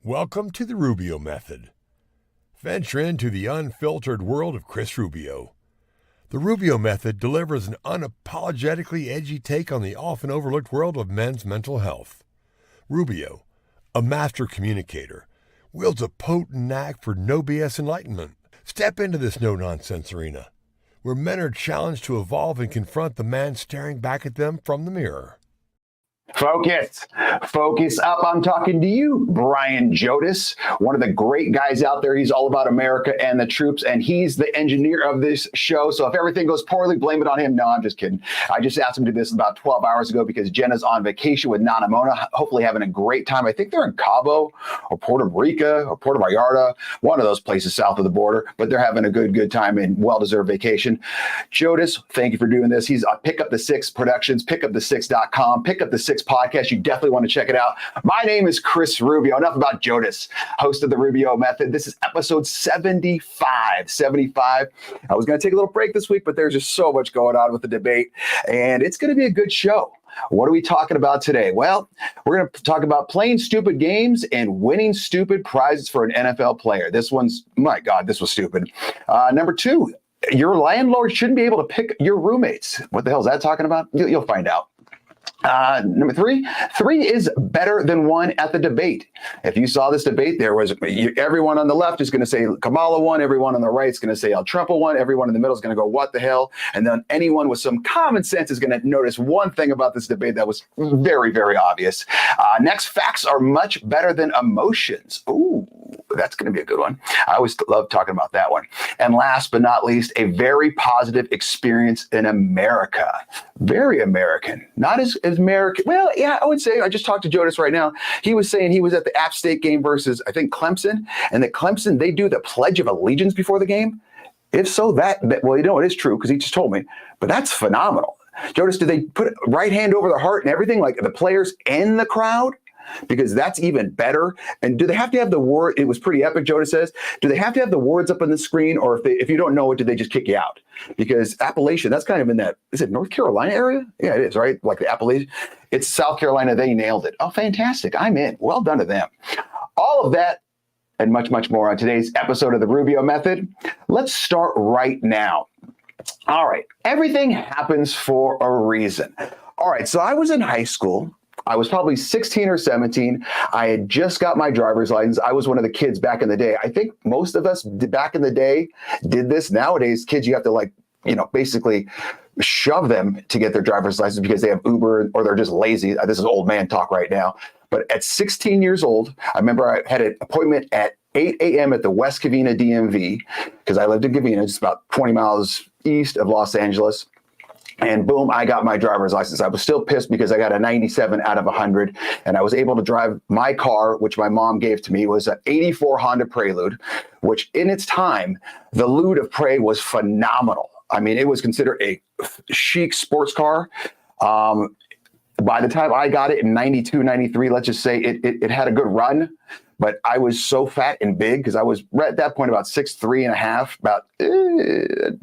Welcome to the Rubio Method. Venture into the unfiltered world of Chris Rubio. The Rubio Method delivers an unapologetically edgy take on the often overlooked world of men's mental health. Rubio, a master communicator, wields a potent knack for no BS enlightenment. Step into this no-nonsense arena, where men are challenged to evolve and confront the man staring back at them from the mirror. Focus up. I'm talking to you, Brian Jodis, one of the great guys out there. He's all about America and the troops, and he's the engineer of this show. So if everything goes poorly, blame it on him. No, I'm just kidding. I just asked him to do this about 12 hours ago because Jenna's on vacation with Nana Mona, hopefully having a great time. I think they're in Cabo or Puerto Rica or Puerto Vallarta, one of those places south of the border, but they're having a good time and well-deserved vacation. Jodis, thank you for doing this. He's on Pick Up the Six Productions, pickupthe6.com, Pick Up the Six podcast. You definitely want to check it out. My name is Chris Rubio. Enough about Jodis, host of the Rubio Method. This is episode 75. I was going to take a little break this week, but there's just so much going on with the debate, and it's going to be a good show. What are we talking about today? Well, we're going to talk about playing stupid games and winning stupid prizes for an NFL player. This one's, my God, this was stupid. Number two, your landlord shouldn't be able to pick your roommates. What the hell is that talking about? You'll find out. Number three is better than one at the debate. If you saw this debate, there was everyone on the left is going to say Kamala won, everyone on the right is going to say Trump won, everyone in the middle is going to go what the hell, and then anyone with some common sense is going to notice one thing about this debate that was very, very obvious. Next, facts are much better than emotions. Ooh, that's going to be a good one. I always love talking about that one. And last but not least, a very positive experience in America. Very American. Not as American. Well, yeah, I would say, I just talked to Jodis right now. He was saying he was at the App State game versus, I think, Clemson. And the Clemson, they do the Pledge of Allegiance before the game. If so, well, you know, it is true because he just told me. But that's phenomenal. Jodis, did they put right hand over the heart and everything, like the players and the crowd? Because that's even better. And do they have to have the word? It was pretty epic, Jodis says. Do they have to have the words up on the screen? Or if you don't know it, do they just kick you out? Because Appalachian, that's kind of in that, is it North Carolina area? Yeah, it is, right? Like the Appalachian. It's South Carolina. They nailed it. Oh, fantastic. I'm in. Well done to them. All of that and much, much more on today's episode of the Rubio Method. Let's start right now. All right. Everything happens for a reason. All right. So I was in high school. I was probably 16 or 17. I had just got my driver's license. I was one of the kids back in the day. I think most of us back in the day did this. Nowadays, kids, you have to basically shove them to get their driver's license because they have Uber or they're just lazy. This is old man talk right now. But at 16 years old, I remember I had an appointment at 8 a.m. at the West Covina DMV because I lived in Covina, just about 20 miles east of Los Angeles. And boom, I got my driver's license. I was still pissed because I got a 97 out of 100. And I was able to drive my car, which my mom gave to me, was an 84 Honda Prelude, which in its time, the Lude of Prey was phenomenal. I mean, it was considered a chic sports car. By the time I got it in 92, 93, let's just say it had a good run. But I was so fat and big because I was right at that point about 6'3" and a half,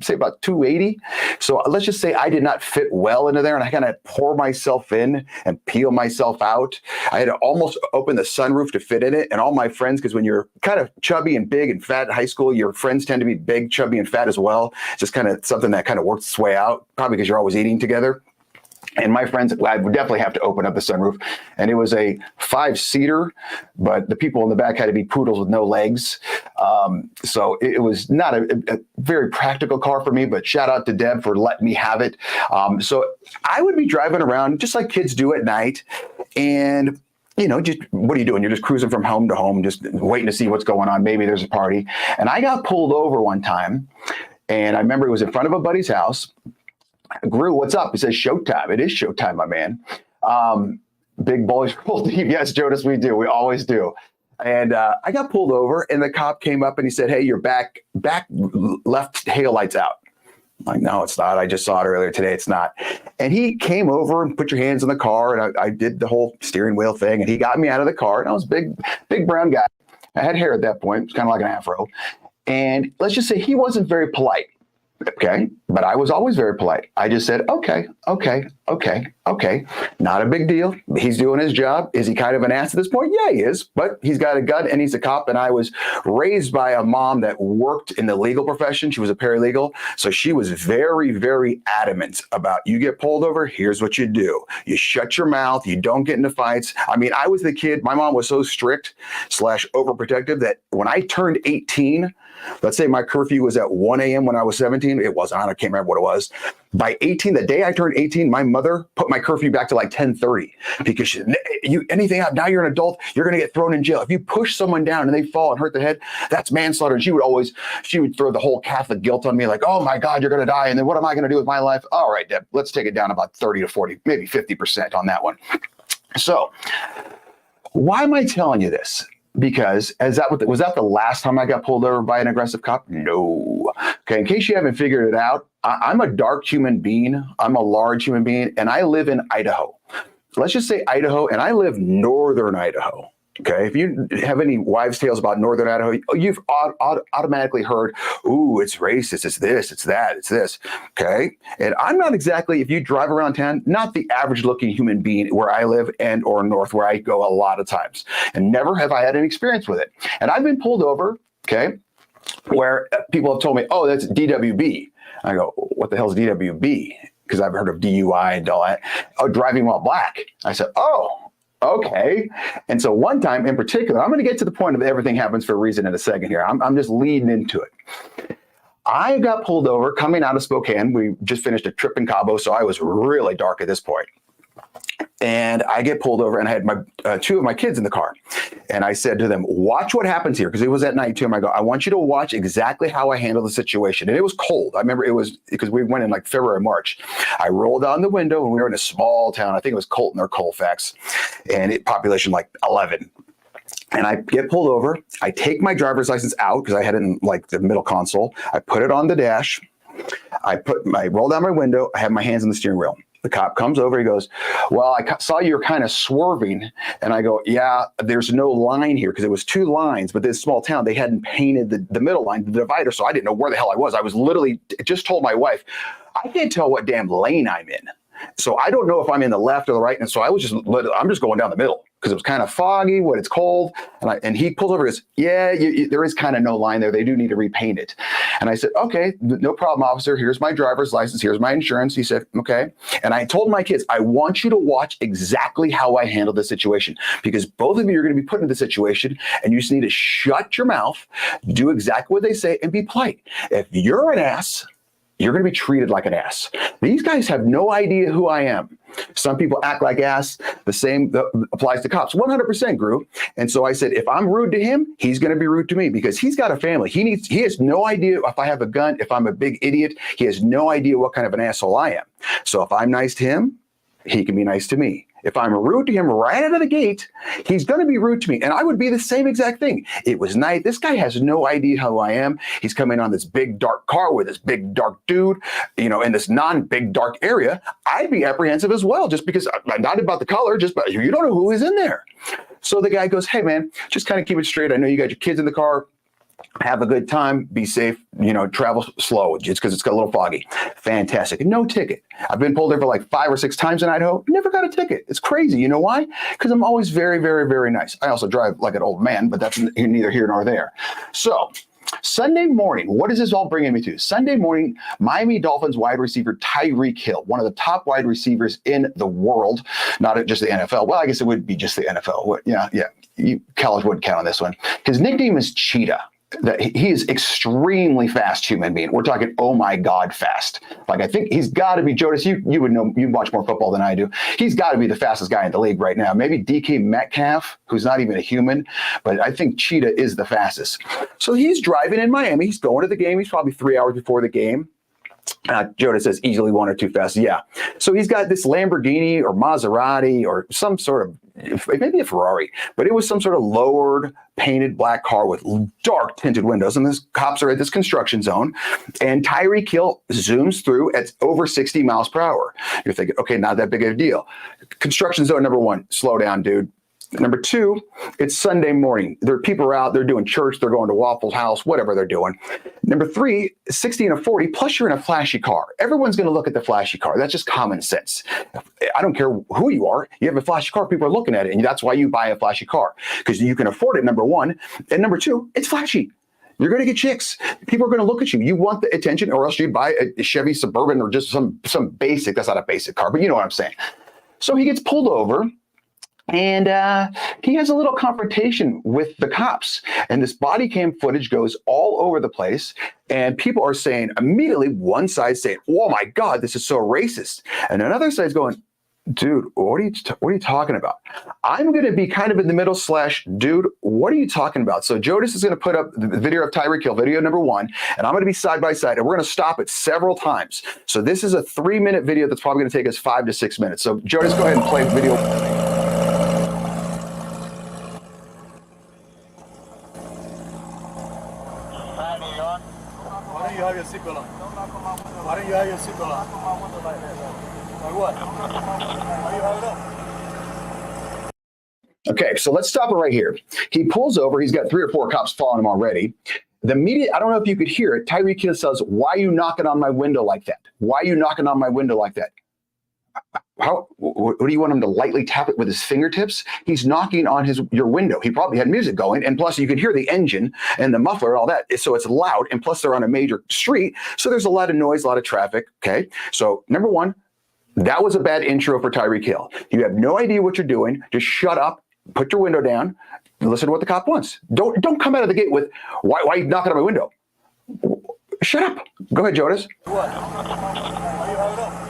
say about 280. So let's just say I did not fit well into there, and I kind of pour myself in and peel myself out. I had to almost open the sunroof to fit in it. And all my friends, because when you're kind of chubby and big and fat in high school, your friends tend to be big, chubby, and fat as well. It's just kind of something that kind of works its way out, probably because you're always eating together. And my friends, I would definitely have to open up the sunroof. And it was a 5-seater, but the people in the back had to be poodles with no legs. So it was not a very practical car for me, but shout out to Deb for letting me have it. So I would be driving around just like kids do at night. And just what are you doing? You're just cruising from home to home, just waiting to see what's going on. Maybe there's a party. And I got pulled over one time. And I remember it was in front of a buddy's house. Gru, what's up? He says, showtime. It is showtime, my man. Big boys roll deep. Yes, Jonas, we do. We always do. And I got pulled over, and the cop came up and he said, hey, your back left tail light's out. I'm like, no, it's not. I just saw it earlier today. It's not. And he came over and put your hands on the car, and I did the whole steering wheel thing, and he got me out of the car. And I was a big brown guy. I had hair at that point. It was kind of like an afro. And let's just say he wasn't very polite. Okay. But I was always very polite. I just said, okay. Not a big deal. He's doing his job. Is he kind of an ass at this point? Yeah, he is. But he's got a gun and he's a cop. And I was raised by a mom that worked in the legal profession. She was a paralegal. So she was very, very adamant about, you get pulled over, here's what you do. You shut your mouth. You don't get into fights. I mean, I was the kid. My mom was so strict / overprotective that when I turned 18, let's say my curfew was at 1 a.m. when I was 17. It wasn't. I can't remember what it was. By 18, the day I turned 18, my mother put my curfew back to like 10:30 because anything up, now you're an adult, you're going to get thrown in jail. If you push someone down and they fall and hurt their head, that's manslaughter. And she would throw the whole Catholic guilt on me like, oh my God, you're going to die. And then what am I going to do with my life? All right, Deb, let's take it down about 30 to 40, maybe 50% on that one. So why am I telling you this? Because was that the last time I got pulled over by an aggressive cop? No. Okay, in case you haven't figured it out, I'm a dark human being. I'm a large human being, and I live in Idaho. Let's just say Idaho, and I live northern Idaho. Okay, if you have any wives' tales about northern Idaho, you've automatically heard, ooh, it's racist, it's this, it's that, it's this. Okay, and I'm not exactly, if you drive around town, not the average-looking human being where I live and or north where I go a lot of times, and never have I had any experience with it. And I've been pulled over, okay, where people have told me, oh, that's DWB. I go, what the hell is DWB? Because I've heard of DUI and all that. Oh, driving while black. I said, oh. Okay. And so one time in particular, I'm going to get to the point of everything happens for a reason in a second here. I'm just leading into it. I got pulled over coming out of Spokane. We just finished a trip in Cabo, so I was really dark at this point. And I get pulled over, and I had my 2 of my kids in the car. And I said to them, watch what happens here, because it was at night too. And I go, I want you to watch exactly how I handle the situation. And it was cold. I remember it was because we went in like February, March. I rolled down the window, and we were in a small town. I think it was Colton or Colfax, and population like 11. And I get pulled over. I take my driver's license out because I had it in like the middle console. I put it on the dash. I roll down my window. I have my hands on the steering wheel. The cop comes over. He goes, well, I saw you were kind of swerving. And I go, yeah, there's no line here because it was 2 lines. But this small town, they hadn't painted the middle line, the divider. So I didn't know where the hell I was. I was literally just told my wife, I can't tell what damn lane I'm in. So I don't know if I'm in the left or the right. And so I'm just going down the middle because it was kind of foggy when it's cold. And he pulls over and goes, yeah, there is kind of no line there. They do need to repaint it. And I said, okay, no problem, officer. Here's my driver's license. Here's my insurance. He said, okay. And I told my kids, I want you to watch exactly how I handle the situation, because both of you are going to be put in the situation and you just need to shut your mouth, do exactly what they say, and be polite. If you're an ass, you're going to be treated like an ass. These guys have no idea who I am. Some people act like ass. The same applies to cops. 100% Gru. And so I said, if I'm rude to him, he's going to be rude to me because he's got a family. He has no idea if I have a gun, if I'm a big idiot. He has no idea what kind of an asshole I am. So if I'm nice to him, he can be nice to me. If I'm rude to him right out of the gate, he's going to be rude to me. And I would be the same exact thing. It was night. This guy has no idea who I am. He's coming on this big, dark car with this big, dark dude, in this non-big, dark area. I'd be apprehensive as well, just because I'm not about the color, but you don't know who is in there. So the guy goes, hey, man, just kind of keep it straight. I know you got your kids in the car. Have a good time, be safe, travel slow just because it's got a little foggy. Fantastic. No ticket. I've been pulled over like 5 or 6 times in Idaho. Never got a ticket. It's crazy. You know why? Because I'm always very, very, very nice. I also drive like an old man, but that's neither here nor there. So Sunday morning, what is this all bringing me to? Sunday morning, Miami Dolphins wide receiver Tyreek Hill, one of the top wide receivers in the world, not just the NFL. Well, I guess it would be just the NFL. College wouldn't count on this one. His nickname is Cheetah. He is extremely fast human being. We're talking, oh my God, fast. Like, I think he's got to be, Jonas, you would know, you watch more football than I do. He's got to be the fastest guy in the league right now. Maybe DK Metcalf, who's not even a human, but I think Cheetah is the fastest. So he's driving in Miami. He's going to the game. He's probably 3 hours before the game. Jonas says easily 1 or 2 fast. Yeah. So he's got this Lamborghini or Maserati or some sort of, maybe a Ferrari, but it was some sort of lowered, painted black car with dark tinted windows. And this cops are at this construction zone. And Tyreek Hill zooms through at over 60 miles per hour. You're thinking, okay, not that big of a deal. Construction zone number 1, slow down, dude. Number 2, it's Sunday morning. There are people out, they're doing church, they're going to Waffle House, whatever they're doing. Number 3, 60 and a 40, plus you're in a flashy car. Everyone's going to look at the flashy car. That's just common sense. I don't care who you are. You have a flashy car, people are looking at it, and that's why you buy a flashy car, because you can afford it, number 1. And number 2, it's flashy. You're going to get chicks. People are going to look at you. You want the attention, or else you buy a Chevy Suburban or just some basic, that's not a basic car, but you know what I'm saying. So he gets pulled over. And he has a little confrontation with the cops. And this body cam footage goes all over the place. And people are saying immediately, one side saying, oh my God, this is so racist. And another side's going, dude, what are you talking about? I'm going to be kind of in the middle / dude, what are you talking about? So Jonas is going to put up the video of Tyreek Hill, video number 1, and I'm going to be side by side, and we're going to stop it several times. So this is a 3-minute video that's probably going to take us 5 to 6 minutes. So Jonas, go ahead and play video. Why don't you have your seatbelt on? Why don't you have your seatbelt on? Like what? Why do you have it up? Okay, so let's stop it right here. He pulls over. He's got 3 or 4 cops following him already. The media, I don't know if you could hear it. Tyreek Hill says, why are you knocking on my window like that? Why are you knocking on my window like that? What do you want him to lightly tap it with his fingertips? He's knocking on your window. He probably had music going, and plus you can hear the engine and the muffler and all that. So it's loud, and plus they're on a major street, so there's a lot of noise, a lot of traffic. Okay, so number 1, that was a bad intro for Tyreek Hill. You have no idea what you're doing. Just shut up, put your window down, and listen to what the cop wants. Don't come out of the gate with why are you knocking on my window? Shut up. Go ahead, Jonas. What? Why do you have it up?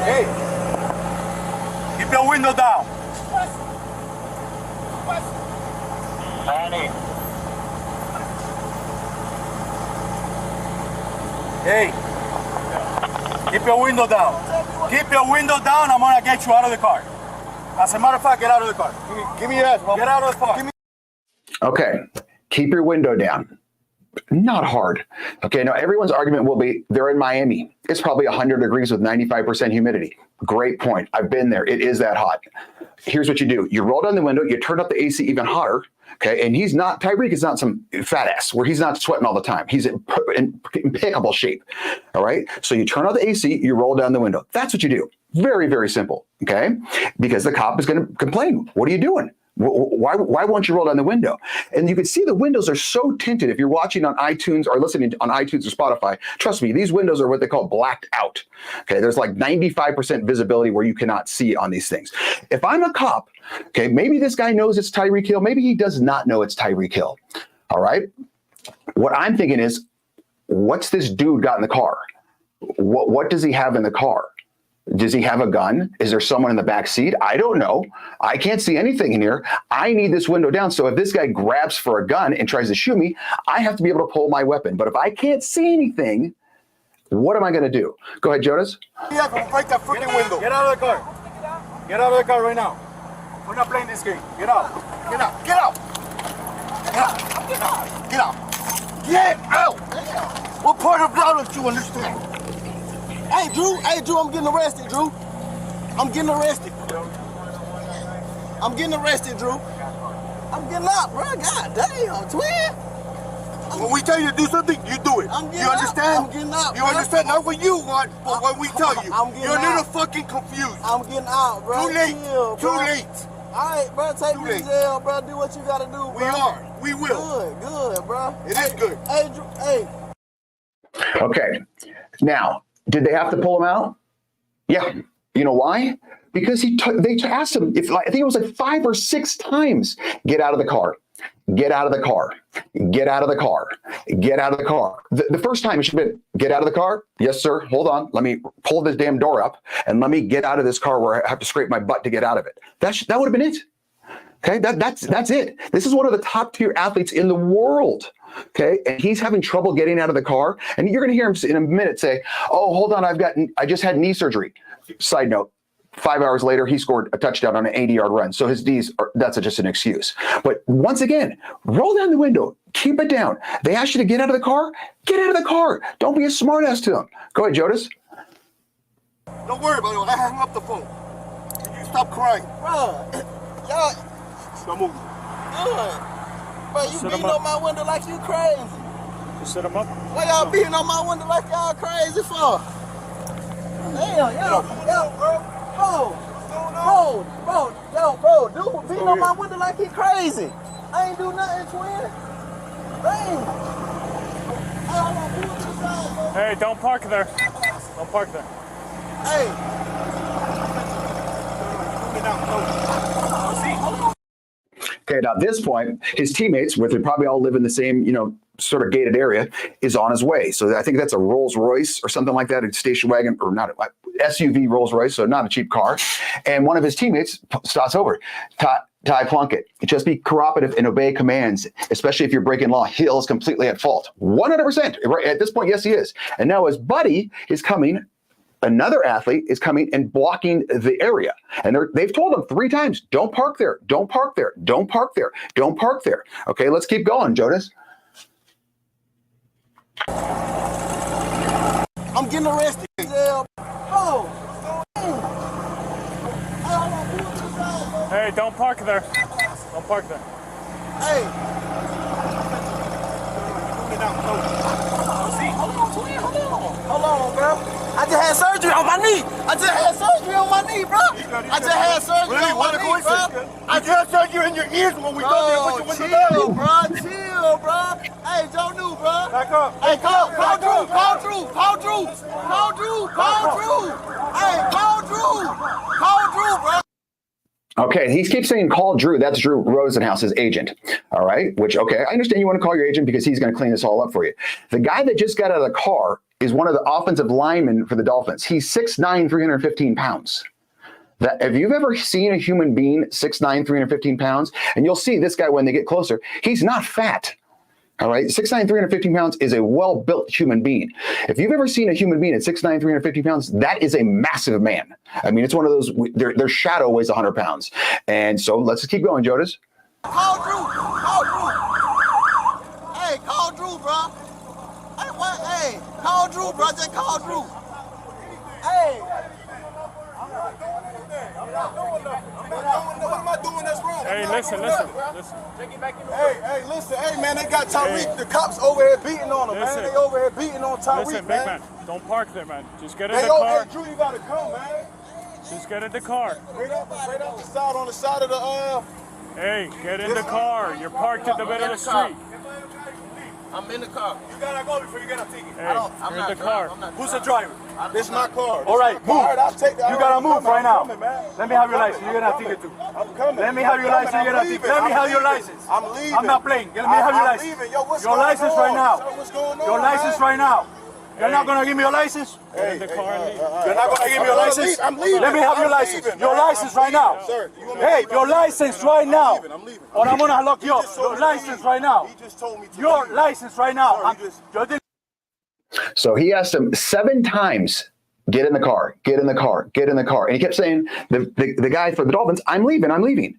Hey, keep your window down. Hey, keep your window down. Keep your window down. I'm gonna get you out of the car. As a matter of fact, get out of the car. Give me your ass, bro. Get out of the car. Okay, keep your window down. Not hard. Okay, now everyone's argument will be they're in Miami. It's probably 100 degrees with 95% humidity. Great point. I've been there. It is that hot. Here's what you do. You roll down the window, you turn up the AC even hotter, okay? And Tyreek is not some fat ass where he's not sweating all the time. He's in impeccable shape, all right? So you turn on the AC, you roll down the window. That's what you do. Very, very simple, okay? Because the cop is going to complain. What are you doing? Why won't you roll down the window? And you can see the windows are so tinted. If you're watching on iTunes or listening on iTunes or Spotify, trust me, these windows are what they call blacked out. Okay, there's like 95% visibility where you cannot see on these things. If I'm a cop, okay, maybe this guy knows it's Tyreek Hill. Maybe he does not know it's Tyreek Hill. All right. What I'm thinking is, what's this dude got in the car? What does he have in the car? Does he have a gun? Is there someone in the back seat? I don't know. I can't see anything in here. I need this window down. So if this guy grabs for a gun and tries to shoot me, I have to be able to pull my weapon. But if I can't see anything, what am I going to do? Go ahead, Jonas. Yeah, break that freaking window. Get out of the car. Get out of the car right now. We're not playing this game. Get out. Get out. Get out. Get out. Get out. Get out. Get out. What part of blood do you understand? Hey, Drew, I'm getting arrested, Drew. I'm getting arrested. I'm getting arrested, Drew. I'm getting out, bro. God damn, twin. I'm When we tell you to do something, you do it. You understand? I'm getting out. You understand? Not what you want, but what we tell you. I'm getting You're a little out. fucking confused. I'm getting out, bro. Too late. Chill, Too bro. late. All right, bro. Take me to jail, bro. Do what you gotta do, bro. We are. We will. Good, bro. It is good. Hey. Okay. Now, did they have to pull him out? Yeah. You know why? Because they asked him, I think it was like 5 or 6 times, get out of the car. Get out of the car. Get out of the car. Get out of the car. The first time it should have been, get out of the car. Yes, sir. Hold on. Let me pull this damn door up and let me get out of this car where I have to scrape my butt to get out of it. That would have been it. Okay, that's it. This is one of the top tier athletes in the world. Okay, and he's having trouble getting out of the car. And you're going to hear him in a minute say, "Oh, hold on, I just had knee surgery." Side note: 5 hours later, he scored a touchdown on an 80-yard run. So his knees that's just an excuse. But once again, roll down the window, keep it down. They asked you to get out of the car. Get out of the car. Don't be a smartass to them. Go ahead, Jonas. Don't worry about it. I hung up the phone. You stop crying. Bro, y'all. Don't move. Good. Bro, you beating on my window like you crazy. Just set him up. Why y'all beating on my window like y'all crazy for? Damn, yo, bro, dude beating on my window like he crazy. I ain't do nothing, twin. Dang. Hey, hold on, pull to the side, bro. Hey, don't park there. Don't park there. Hey. Okay, now at this point, his teammates, which they probably all live in the same, sort of gated area, is on his way. So I think that's a Rolls Royce or something like that, a station wagon, or not, SUV Rolls Royce, so not a cheap car. And one of his teammates starts over, Ty Plunkett. Just be cooperative and obey commands, especially if you're breaking law. Hill is completely at fault. 100%. Right at this point, yes, he is. And now his buddy is coming. Another athlete is coming and blocking the area. And they've told him 3 times, don't park there, don't park there, don't park there, don't park there. Okay, let's keep going, Jonas. I'm getting arrested. Hey, don't park there. Don't park there. Hey. Hold on, bro. I just had surgery on my knee. I just had surgery on my knee, bro. I just had surgery on my knee, bro. I just heard you in your ears when we got there. Chill, bro. Chill, bro. Hey, Joe New, bro. Back up. Hey, call Drew. Hey, call Drew, bro. Okay, he keeps saying call Drew. That's Drew Rosenhaus, his agent. All right, which, okay, I understand you want to call your agent because he's going to clean this all up for you. The guy that just got out of the car is one of the offensive linemen for the Dolphins. He's 6'9", 315 pounds. If you've ever seen a human being 6'9", 315 pounds, and you'll see this guy when they get closer, he's not fat. All right, 6'9", 315 pounds is a well-built human being. If you've ever seen a human being at 6'9", 350 pounds, that is a massive man. I mean, it's one of those, their shadow weighs 100 pounds. And so let's just keep going, Jonas. Call Drew. Hey, call Drew, bro. Hey, what? Hey, call Drew, bro. Just call Drew. Hey. What am I doing that's wrong? Hey, listen. Hey, listen. Hey, man, they got Tyreek. The cops over here beating on him, man. They over here beating on Tyreek, Listen, man. big man, don't park there, man. Just get in Hey, the yo, car. hey, Drew, you gotta come, man. Just get in the car. Straight up the side, on the side of the, Hey, get in the car. You're parked in the middle of the street. I'm in the car. You gotta go before you get a ticket. Hey, I'm you're not in the car. Who's the driver? This is my car. All right, move. All right, I'll take that. You gotta move right now. Coming, man. Let me have your license. You're gonna have to ticket too. I'm coming. Let me have your license. You're gonna have to ticket. Let me have your license. I'm leaving. I'm not playing. Let me have your I'm license. leaving. Yo, what's Your going license on? right now. So what's going on, Your license man? right now. You're not gonna give me your license? Get in the car and leave. You're not gonna give me your license? I'm leaving. Let me have your I'm license. leaving, Your man. license I'm right now. leaving, sir. You want me to Hey, leave? your license right now. I'm leaving. Or I'm gonna lock you up. just told Your me to license leave. right now. He just told me to Your leave. license right now. Sir, he just- You're So he asked him 7 times, get in the car, get in the car, get in the car. And he kept saying, the guy for the Dolphins, I'm leaving.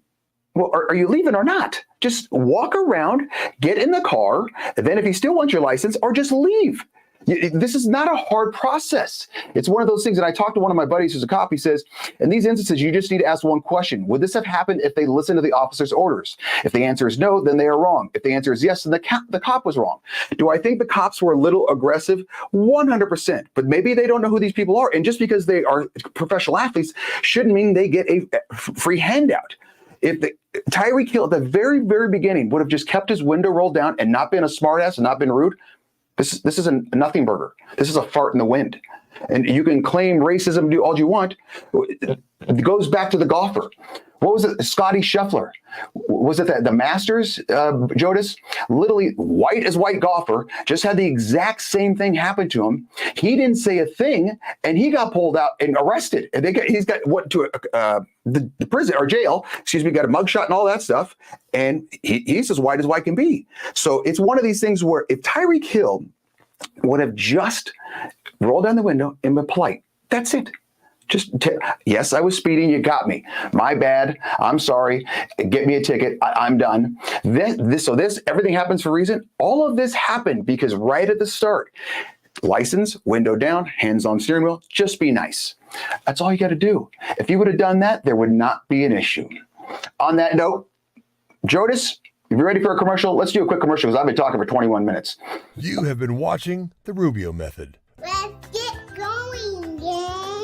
Well, are you leaving or not? Just walk around, get in the car, and then if you still want your license, or just leave. This is not a hard process. It's one of those things that I talked to one of my buddies who's a cop. He says, in these instances, you just need to ask one question. Would this have happened if they listened to the officer's orders? If the answer is no, then they are wrong. If the answer is yes, then the cop was wrong. Do I think the cops were a little aggressive? 100%. But maybe they don't know who these people are. And just because they are professional athletes shouldn't mean they get a free handout. If Tyreek Hill at the very, very beginning would have just kept his window rolled down and not been a smartass and not been rude, this is a nothing burger. This is a fart in the wind. And you can claim racism, do all you want. It goes back to the golfer. What was it? Scotty Scheffler. Was it the Masters, Jodis? Literally white as white golfer, just had the exact same thing happen to him. He didn't say a thing, and he got pulled out and arrested. And he's got the prison or jail, got a mugshot and all that stuff. And he's as white can be. So it's one of these things where if Tyreek Hill would have just rolled down the window and been polite, that's it. Yes, I was speeding. You got me. My bad. I'm sorry. Get me a ticket. I'm done. Everything happens for a reason. All of this happened because right at the start, license, window down, hands on steering wheel, just be nice. That's all you got to do. If you would have done that, there would not be an issue. On that note, Jodis, if you're ready for a commercial, let's do a quick commercial because I've been talking for 21 minutes. You have been watching The Rubio Method. Let's get going, gang!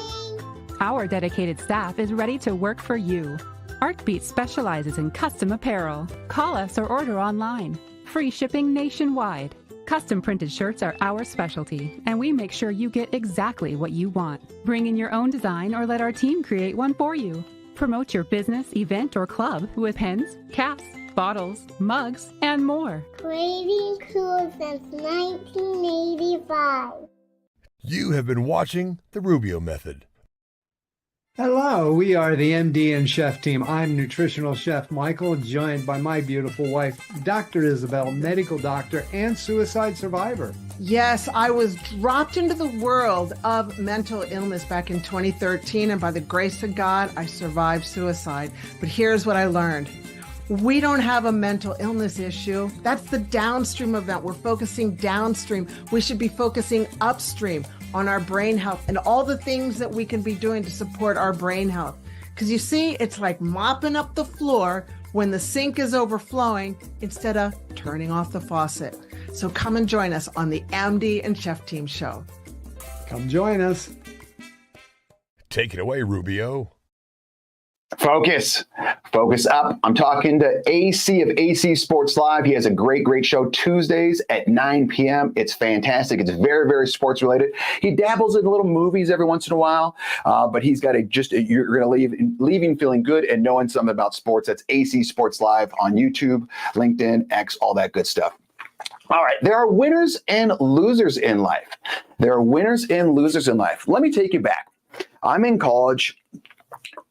Our dedicated staff is ready to work for you. ArtBeat specializes in custom apparel. Call us or order online. Free shipping nationwide. Custom printed shirts are our specialty, and we make sure you get exactly what you want. Bring in your own design or let our team create one for you. Promote your business, event, or club with pens, caps, bottles, mugs, and more. Creating cool since 1985. You have been watching The Rubio Method. Hello, we are the MD and Chef team. I'm nutritional chef Michael, joined by my beautiful wife, Dr. Isabel, medical doctor and suicide survivor. Yes, I was dropped into the world of mental illness back in 2013, and by the grace of God, I survived suicide. But here's what I learned. We don't have a mental illness issue. That's the downstream event. We're focusing downstream. We should be focusing upstream on our brain health and all the things that we can be doing to support our brain health. Because you see, it's like mopping up the floor when the sink is overflowing instead of turning off the faucet. So come and join us on the MD and Chef Team show. Come join us. Take it away, Rubio. Focus up. I'm talking to AC of AC Sports Live. He has a great show Tuesdays at 9 p.m. It's fantastic. It's very, very sports related. He dabbles in little movies every once in a while, but he's got you're going to leaving feeling good and knowing something about sports. That's AC Sports Live on YouTube, LinkedIn, X, all that good stuff. All right. There are winners and losers in life. Let me take you back. I'm in college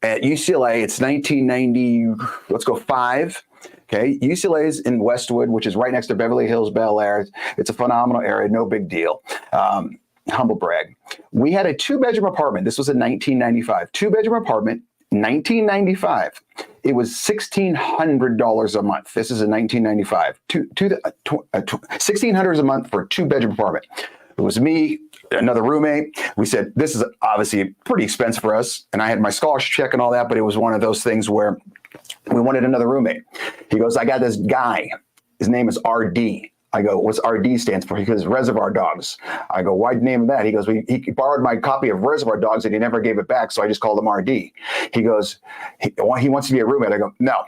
at UCLA. It's 1990, let's go 5. Okay. UCLA is in Westwood, which is right next to Beverly Hills, Bel Air. It's a phenomenal area. No big deal. Humble brag. We had a 2-bedroom apartment. This was in 1995. 2-bedroom apartment, 1995. It was $1,600 a month. This is in 1995. $1,600 a month for a 2-bedroom apartment. It was me, another roommate. We said, this is obviously pretty expensive for us. And I had my scholarship check and all that, but it was one of those things where we wanted another roommate. He goes, I got this guy. His name is RD. I go, what's RD stands for? He goes, Reservoir Dogs. I go, why'd you name him that? He goes, he borrowed my copy of Reservoir Dogs and he never gave it back. So I just called him RD. He goes, he wants to be a roommate. I go, no.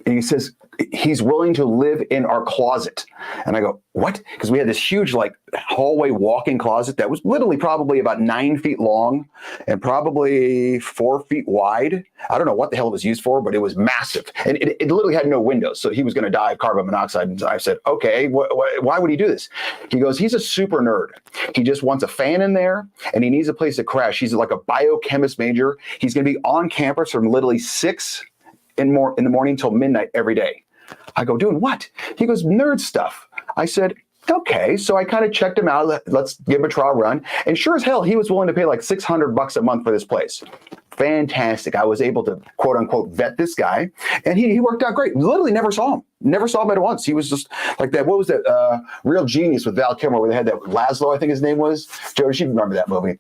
And he says, he's willing to live in our closet. And I go, what? Because we had this huge hallway walk-in closet that was literally probably about 9 feet long and probably 4 feet wide. I don't know what the hell it was used for, but it was massive. And it literally had no windows. So he was going to die of carbon monoxide. And I said, okay, why would he do this? He goes, he's a super nerd. He just wants a fan in there and he needs a place to crash. He's like a biochemist major. He's going to be on campus from literally 6 in the morning till midnight every day. I go, doing what? He goes, nerd stuff. I said, okay. So I kind of checked him out. Let's give him a trial run. And sure as hell, he was willing to pay like $600 a month for this place. fantastic. I was able to quote unquote vet this guy, and he worked out great. Literally never saw him at once. He was just like that. What was that? Real Genius with Val Kilmer, where they had that Laszlo, I think his name was. Joe, you remember that movie?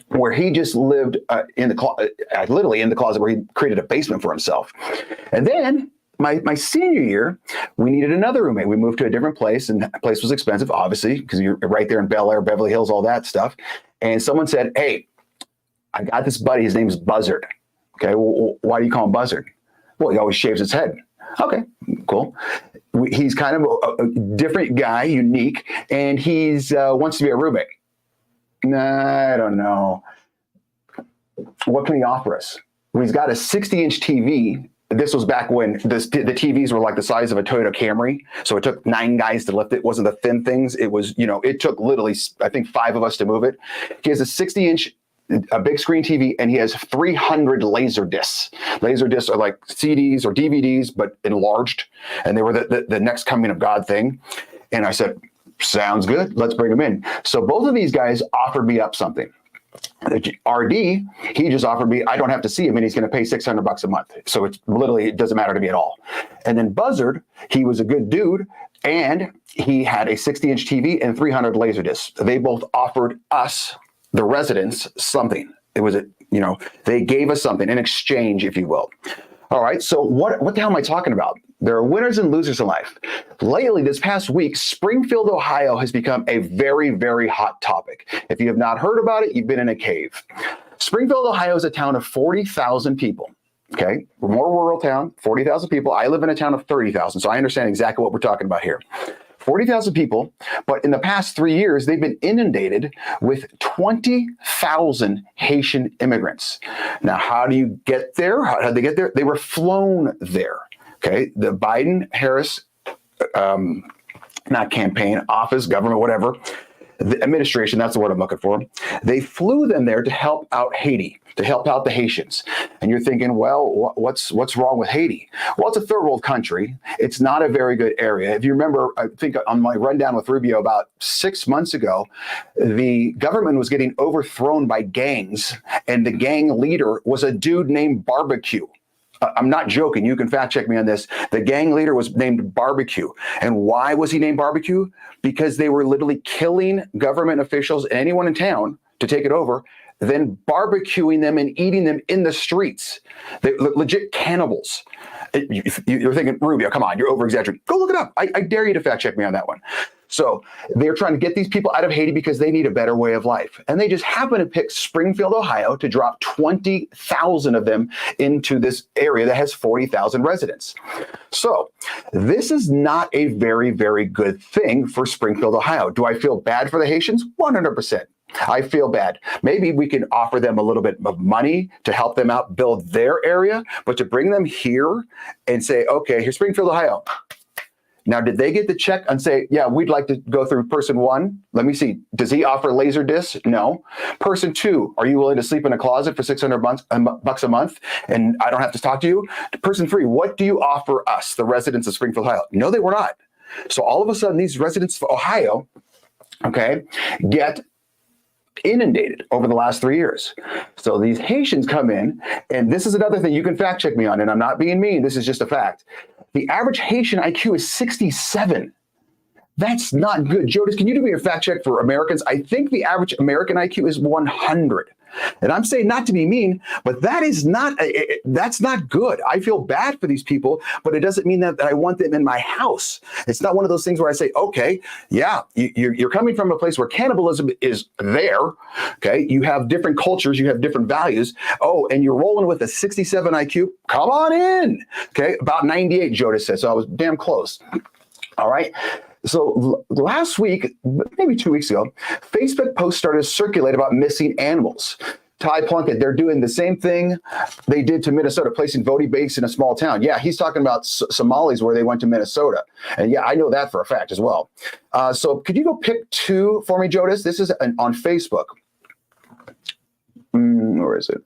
Where he just lived in the closet, where he created a basement for himself. And then my senior year, we needed another roommate. We moved to a different place, and that place was expensive, obviously, because you're right there in Bel Air, Beverly Hills, all that stuff. And someone said, "Hey, I got this buddy. His name's Buzzard." Okay, well, why do you call him Buzzard? Well, he always shaves his head. Okay, cool. He's kind of a different guy, unique, and he's wants to be a roommate. Nah, I don't know. What can he offer us? Well, he's got a 60-inch TV. This was back when the TVs were like the size of a Toyota Camry. So it took 9 guys to lift it. It wasn't the thin things. It was, it took literally, I think, 5 of us to move it. He has a 60-inch, a big screen TV, and he has 300 laser discs. Laser discs are like CDs or DVDs, but enlarged. And they were the next coming of God thing. And I said, sounds good. Let's bring him in. So both of these guys offered me up something. RD, he just offered me, I don't have to see him, and he's going to pay $600 a month. So it's literally, it doesn't matter to me at all. And then Buzzard, he was a good dude, and he had a 60-inch TV and 300 laser discs. They both offered us, the residents, something. It was they gave us something in exchange, if you will. All right, so what the hell am I talking about? There are winners and losers in life. Lately, this past week, Springfield, Ohio has become a very, very hot topic. If you have not heard about it, you've been in a cave. Springfield, Ohio is a town of 40,000 people. Okay, we're more rural town, 40,000 people. I live in a town of 30,000, so I understand exactly what we're talking about here. 40,000 people, but in the past 3 years, they've been inundated with 20,000 Haitian immigrants. Now, how do you get there? How did they get there? They were flown there. Okay, the Biden-Harris, not campaign, office, government, whatever, the administration, that's the word I'm looking for. They flew them there to help out Haiti, to help out the Haitians. And you're thinking, well, what's wrong with Haiti? Well, it's a third world country. It's not a very good area. If you remember, I think on my rundown with Rubio about 6 months ago, the government was getting overthrown by gangs, and the gang leader was a dude named Barbecue. I'm not joking. You can fact check me on this. The gang leader was named Barbecue. And why was he named Barbecue? Because they were literally killing government officials and anyone in town to take it over, then barbecuing them and eating them in the streets. They're legit cannibals. You're thinking, Rubio, come on, you're over-exaggerating. Go look it up. I dare you to fact check me on that one. So they're trying to get these people out of Haiti because they need a better way of life. And they just happen to pick Springfield, Ohio to drop 20,000 of them into this area that has 40,000 residents. So this is not a very, very good thing for Springfield, Ohio. Do I feel bad for the Haitians? 100%. I feel bad. Maybe we can offer them a little bit of money to help them out build their area, but to bring them here and say, okay, here's Springfield, Ohio. Now, did they get the check and say, yeah, we'd like to go through person 1? Let me see. Does he offer laser discs? No. Person 2, are you willing to sleep in a closet for $600 a month and I don't have to talk to you? Person 3, what do you offer us, the residents of Springfield, Ohio? No, they were not. So all of a sudden, these residents of Ohio, okay, get inundated over the last 3 years. So these Haitians come in, and this is another thing you can fact check me on, and I'm not being mean. This is just a fact. The average Haitian IQ is 67. That's not good. Jodis, can you do me a fact check for Americans? I think the average American IQ is 100. And I'm saying not to be mean, but that's not good. I feel bad for these people, but it doesn't mean that I want them in my house. It's not one of those things where I say, okay, yeah, you're coming from a place where cannibalism is there. Okay, you have different cultures, you have different values. Oh, and you're rolling with a 67 IQ. Come on in. Okay, about 98, Jodis said. So I was damn close. All right. So last week, maybe 2 weeks ago, Facebook posts started to circulate about missing animals. Ty Plunkett, they're doing the same thing they did to Minnesota, placing voting banks in a small town. Yeah, he's talking about Somalis where they went to Minnesota. And yeah, I know that for a fact as well. So could you go pick 2 for me, Jodis? This is on Facebook. Where is it?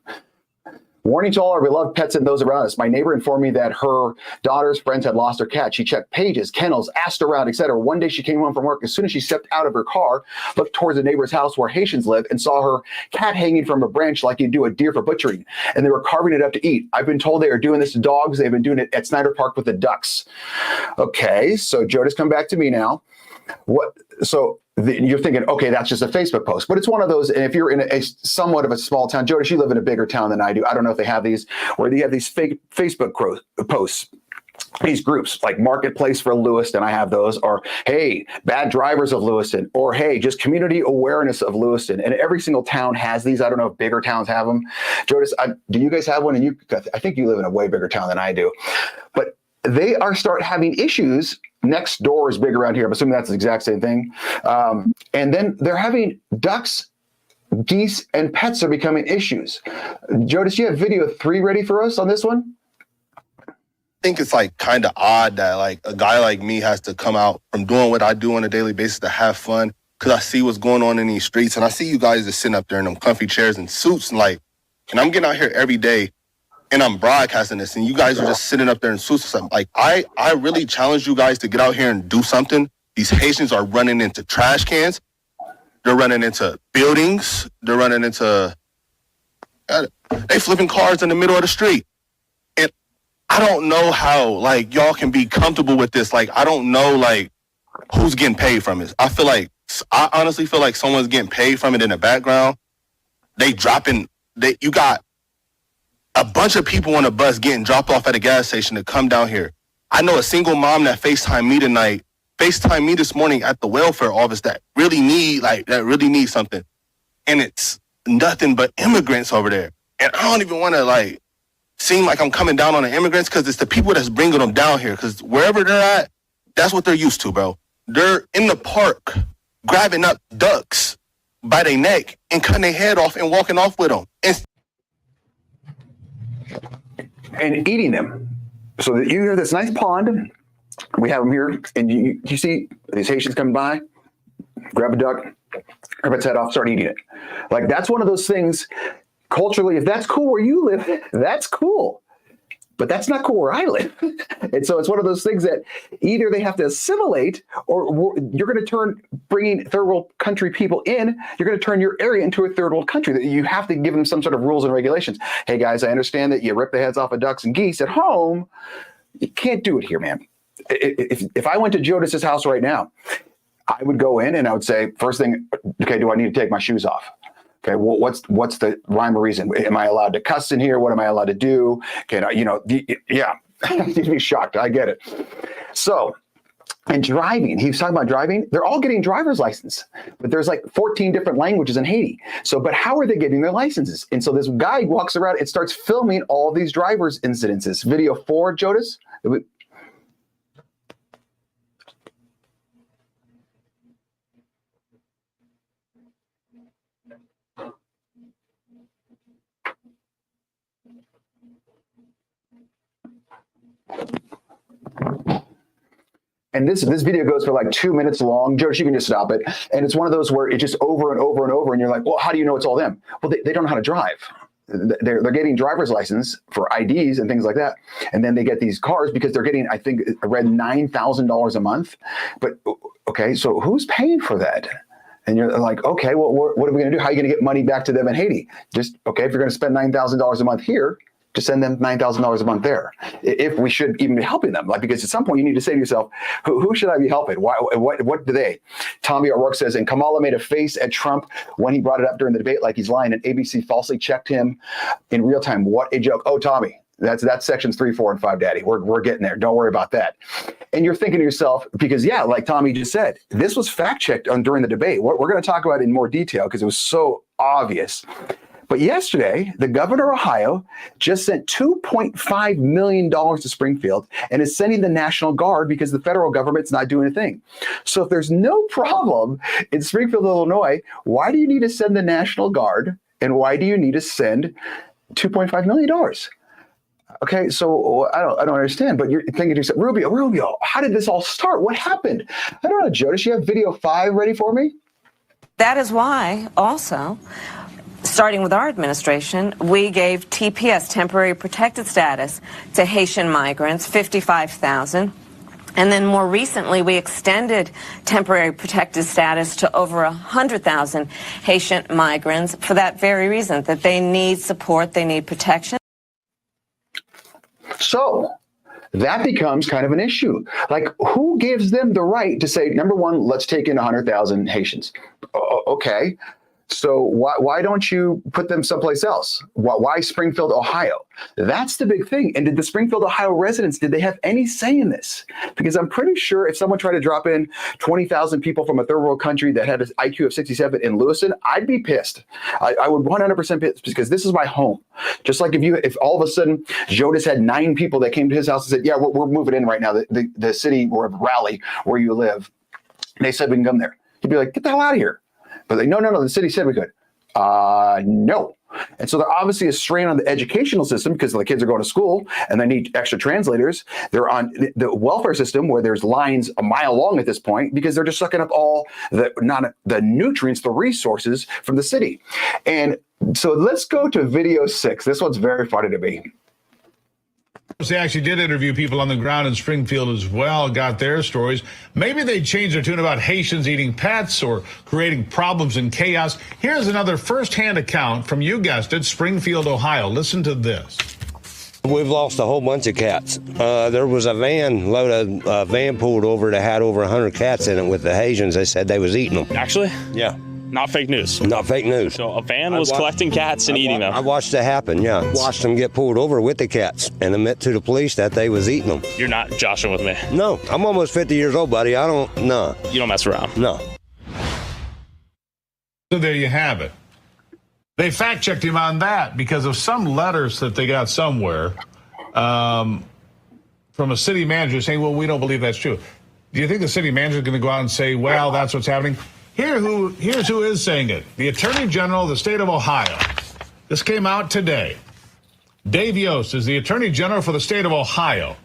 Warning to all our beloved pets and those around us. My neighbor informed me that her daughter's friends had lost her cat. She checked pages, kennels, asked around, etc. One day she came home from work. As soon as she stepped out of her car, looked towards the neighbor's house where Haitians live, and saw her cat hanging from a branch like you do a deer for butchering. And they were carving it up to eat. I've been told they are doing this to dogs. They've been doing it at Snyder Park with the ducks. Okay, so Jodas, come back to me now. You're thinking, okay, that's just a Facebook post, but it's one of those. And if you're in a somewhat of a small town, Jodas, you live in a bigger town than I do. I don't know if they have these, where they have these fake Facebook posts, these groups like Marketplace for Lewiston. I have those, or hey, bad drivers of Lewiston, or hey, just community awareness of Lewiston. And every single town has these. I don't know if bigger towns have them. Jodas, do you guys have one? And I think you live in a way bigger town than I do, but they start having issues. Next door is big around here. I'm assuming that's the exact same thing. And then they're having ducks, geese, and pets are becoming issues. Jodas, you have video 3 ready for us on this one? I think it's like kind of odd that like a guy like me has to come out from doing what I do on a daily basis to have fun, because I see what's going on in these streets, and I see you guys just sitting up there in them comfy chairs and suits, and I'm getting out here every day and I'm broadcasting this, and you guys are just sitting up there in suits or something. Like, I really challenge you guys to get out here and do something. These Haitians are running into trash cans. They're running into buildings. They're running into, they flipping cars in the middle of the street. And I don't know how, like, y'all can be comfortable with this. Like, I don't know, like, who's getting paid from it. I honestly feel like someone's getting paid from it in the background. You got a bunch of people on a bus getting dropped off at a gas station to come down here. I know a single mom that FaceTimed me this morning at the welfare office that really need something. And it's nothing but immigrants over there. And I don't even want to seem like I'm coming down on the immigrants, because it's the people that's bringing them down here. Because wherever they're at, that's what they're used to, bro. They're in the park grabbing up ducks by their neck and cutting their head off and walking off with them. And eating them. So that you have this nice pond. We have them here, and you see these Haitians coming by, grab a duck, grab its head off, start eating it. Like, that's one of those things culturally. If that's cool where you live, that's cool. But that's not cool where I live. And so it's one of those things that either they have to assimilate, or you're going to turn, bringing third world country people in, you're going to turn your area into a third world country. That you have to give them some sort of rules and regulations. Hey guys, I understand that you rip the heads off of ducks and geese at home. You can't do it here, man. If I went to Jodas's house right now, I would go in and I would say, first thing, okay, do I need to take my shoes off? Okay, well, what's the rhyme or reason? Am I allowed to cuss in here? What am I allowed to do? Can I, yeah, you'd be shocked. I get it. So, and driving, he was talking about driving. They're all getting driver's license, but there's like 14 different languages in Haiti. So, but how are they getting their licenses? And so this guy walks around and starts filming all these driver's incidences. Video 4, Jodas. And this video goes for like 2 minutes long. Josh, you can just stop it. And it's one of those where it's just over and over and over. And you're like, well, how do you know it's all them? Well, they don't know how to drive. They're getting driver's license for IDs and things like that. And then they get these cars because they're getting, I think I read $9,000 a month. But okay, so who's paying for that? And you're like, okay, well, what are we going to do? How are you going to get money back to them in Haiti? Just, okay, if you're going to spend $9,000 a month here, to send them $9,000 a month there, if we should even be helping them. Like, because at some point you need to say to yourself, who should I be helping? Why, what do they? Tommy O'Rourke says, and Kamala made a face at Trump when he brought it up during the debate like he's lying, and ABC falsely checked him in real time. What a joke. Oh, Tommy, that's sections 3, 4, and 5, Daddy. We're getting there. Don't worry about that. And you're thinking to yourself, because yeah, like Tommy just said, this was fact checked during the debate. We're going to talk about it in more detail because it was so obvious. But yesterday, the governor of Ohio just sent $2.5 million to Springfield and is sending the National Guard because the federal government's not doing a thing. So if there's no problem in Springfield, Illinois, why do you need to send the National Guard? And why do you need to send $2.5 million? Okay, so I don't understand, but you're thinking to yourself, Rubio, how did this all start? What happened? I don't know, Jodas, you have video 5 ready for me? That is why also starting with our administration, we gave TPS, temporary protected status, to Haitian migrants, 55,000. And then more recently, we extended temporary protected status to over 100,000 Haitian migrants for that very reason, that they need support, they need protection. So that becomes kind of an issue. Like, who gives them the right to say, number one, let's take in 100,000 Haitians? Okay. So why don't you put them someplace else? Why Springfield, Ohio? That's the big thing. And did the Springfield, Ohio residents, did they have any say in this? Because I'm pretty sure if someone tried to drop in 20,000 people from a third world country that had an IQ of 67 in Lewiston, I'd be pissed. I would 100% pissed, because this is my home. Just like if all of a sudden Jodas had 9 people that came to his house and said, yeah, we're moving in right now, the city or Raleigh where you live. And they said we can come there. He'd be like, get the hell out of here. But like, no, the city said we could. No. And so they're obviously a strain on the educational system because the kids are going to school and they need extra translators. They're on the welfare system where there's lines a mile long at this point because they're just sucking up all the nutrients, the resources from the city. And so let's go to video 6. This one's very funny to me. They actually did interview people on the ground in Springfield as well, got their stories. Maybe they changed their tune about Haitians eating pets or creating problems and chaos. Here's another firsthand account from, you guessed it, Springfield, Ohio. Listen to this. We've lost a whole bunch of cats. There was a van pulled over that had over 100 cats in it with the Haitians. They said they was eating them. Actually? Yeah. Not fake news. Not fake news. So a van was collecting cats and eating them. I watched it happen, yeah. Watched them get pulled over with the cats and admit to the police that they was eating them. You're not joshing with me. No, I'm almost 50 years old, buddy. No. You don't mess around. No. So there you have it. They fact-checked him on that because of some letters that they got somewhere from a city manager saying, well, we don't believe that's true. Do you think the city manager is going to go out and say, well, that's what's happening? Here's who is saying it. The Attorney General of the state of Ohio. This came out today. Dave Yost is the Attorney General for the state of Ohio,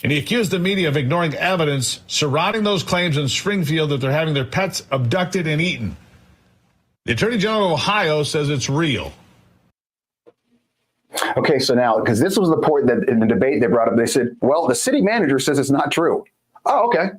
and he accused the media of ignoring evidence surrounding those claims in Springfield that they're having their pets abducted and eaten. The Attorney General of Ohio says it's real. Okay, so now, because this was the point that in the debate they brought up, they said, well, the city manager says it's not true. Oh, okay.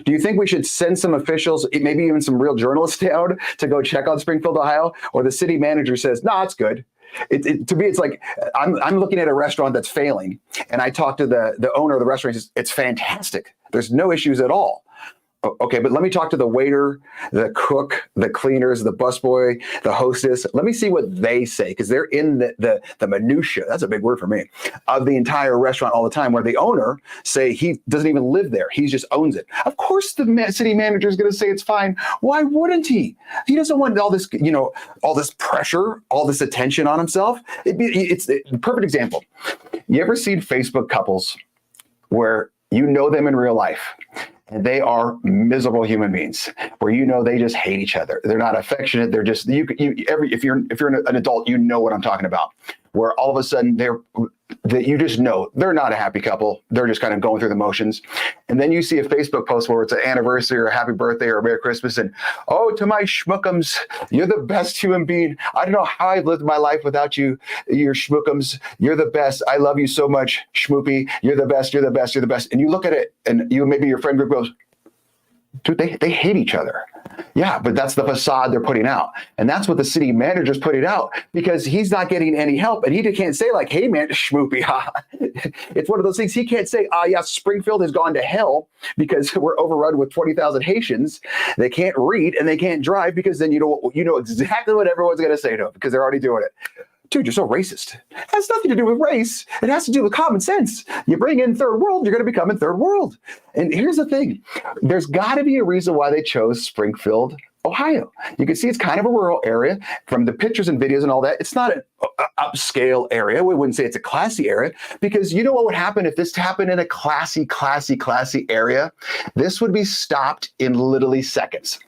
Do you think we should send some officials, maybe even some real journalists down to go check on Springfield, Ohio? Or the city manager says, no, it's good. To me, it's like I'm looking at a restaurant that's failing, and I talk to the owner of the restaurant. He says, it's fantastic. There's no issues at all. Okay, but let me talk to the waiter, the cook, the cleaners, the busboy, the hostess. Let me see what they say, because they're in the minutia. That's a big word for me, of the entire restaurant all the time, where the owner say he doesn't even live there. He just owns it. Of course, the city manager is going to say it's fine. Why wouldn't he? He doesn't want all this, all this pressure, all this attention on himself. It's a perfect example. You ever seen Facebook couples where you know them in real life, and they are miserable human beings, where they just hate each other. They're not affectionate. They're just if you're an adult, you know what I'm talking about. Where all of a sudden you just know they're not a happy couple. They're just kind of going through the motions. And then you see a Facebook post where it's an anniversary or a happy birthday or a Merry Christmas, and oh, to my schmookums, you're the best human being. I don't know how I've lived my life without you. You're schmookums. You're the best. I love you so much, schmoopy. You're the best. You're the best. You're the best. And you look at it, and maybe your friend group goes, dude, they hate each other. Yeah, but that's the facade they're putting out. And that's what the city manager's putting out, because he's not getting any help. And he can't say like, hey, man, schmoopy. It's one of those things he can't say, yeah, Springfield has gone to hell because we're overrun with 20,000 Haitians. They can't read and they can't drive, because then you know exactly what everyone's going to say to them, because they're already doing it. Dude, you're so racist. It has nothing to do with race. It has to do with common sense. You bring in third world, you're going to become in third world. And here's the thing. There's got to be a reason why they chose Springfield, Ohio. You can see it's kind of a rural area from the pictures and videos and all that. It's not an upscale area. We wouldn't say it's a classy area, because you know what would happen if this happened in a classy area? This would be stopped in literally seconds.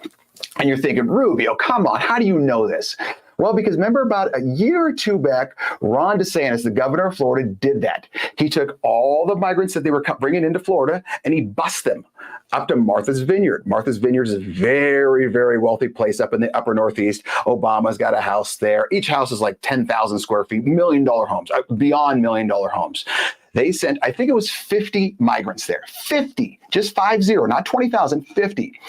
And you're thinking, Rubio, come on, how do you know this? Well, because remember about a year or two back, Ron DeSantis, the governor of Florida, did that. He took all the migrants that they were bringing into Florida and he bussed them up to Martha's Vineyard. Martha's Vineyard is a very, very wealthy place up in the upper Northeast. Obama's got a house there. Each house is like 10,000 square feet, $1 million homes, beyond $1 million homes. They sent, I think it was 50 migrants there. 50, just 50, not 20,000, 50.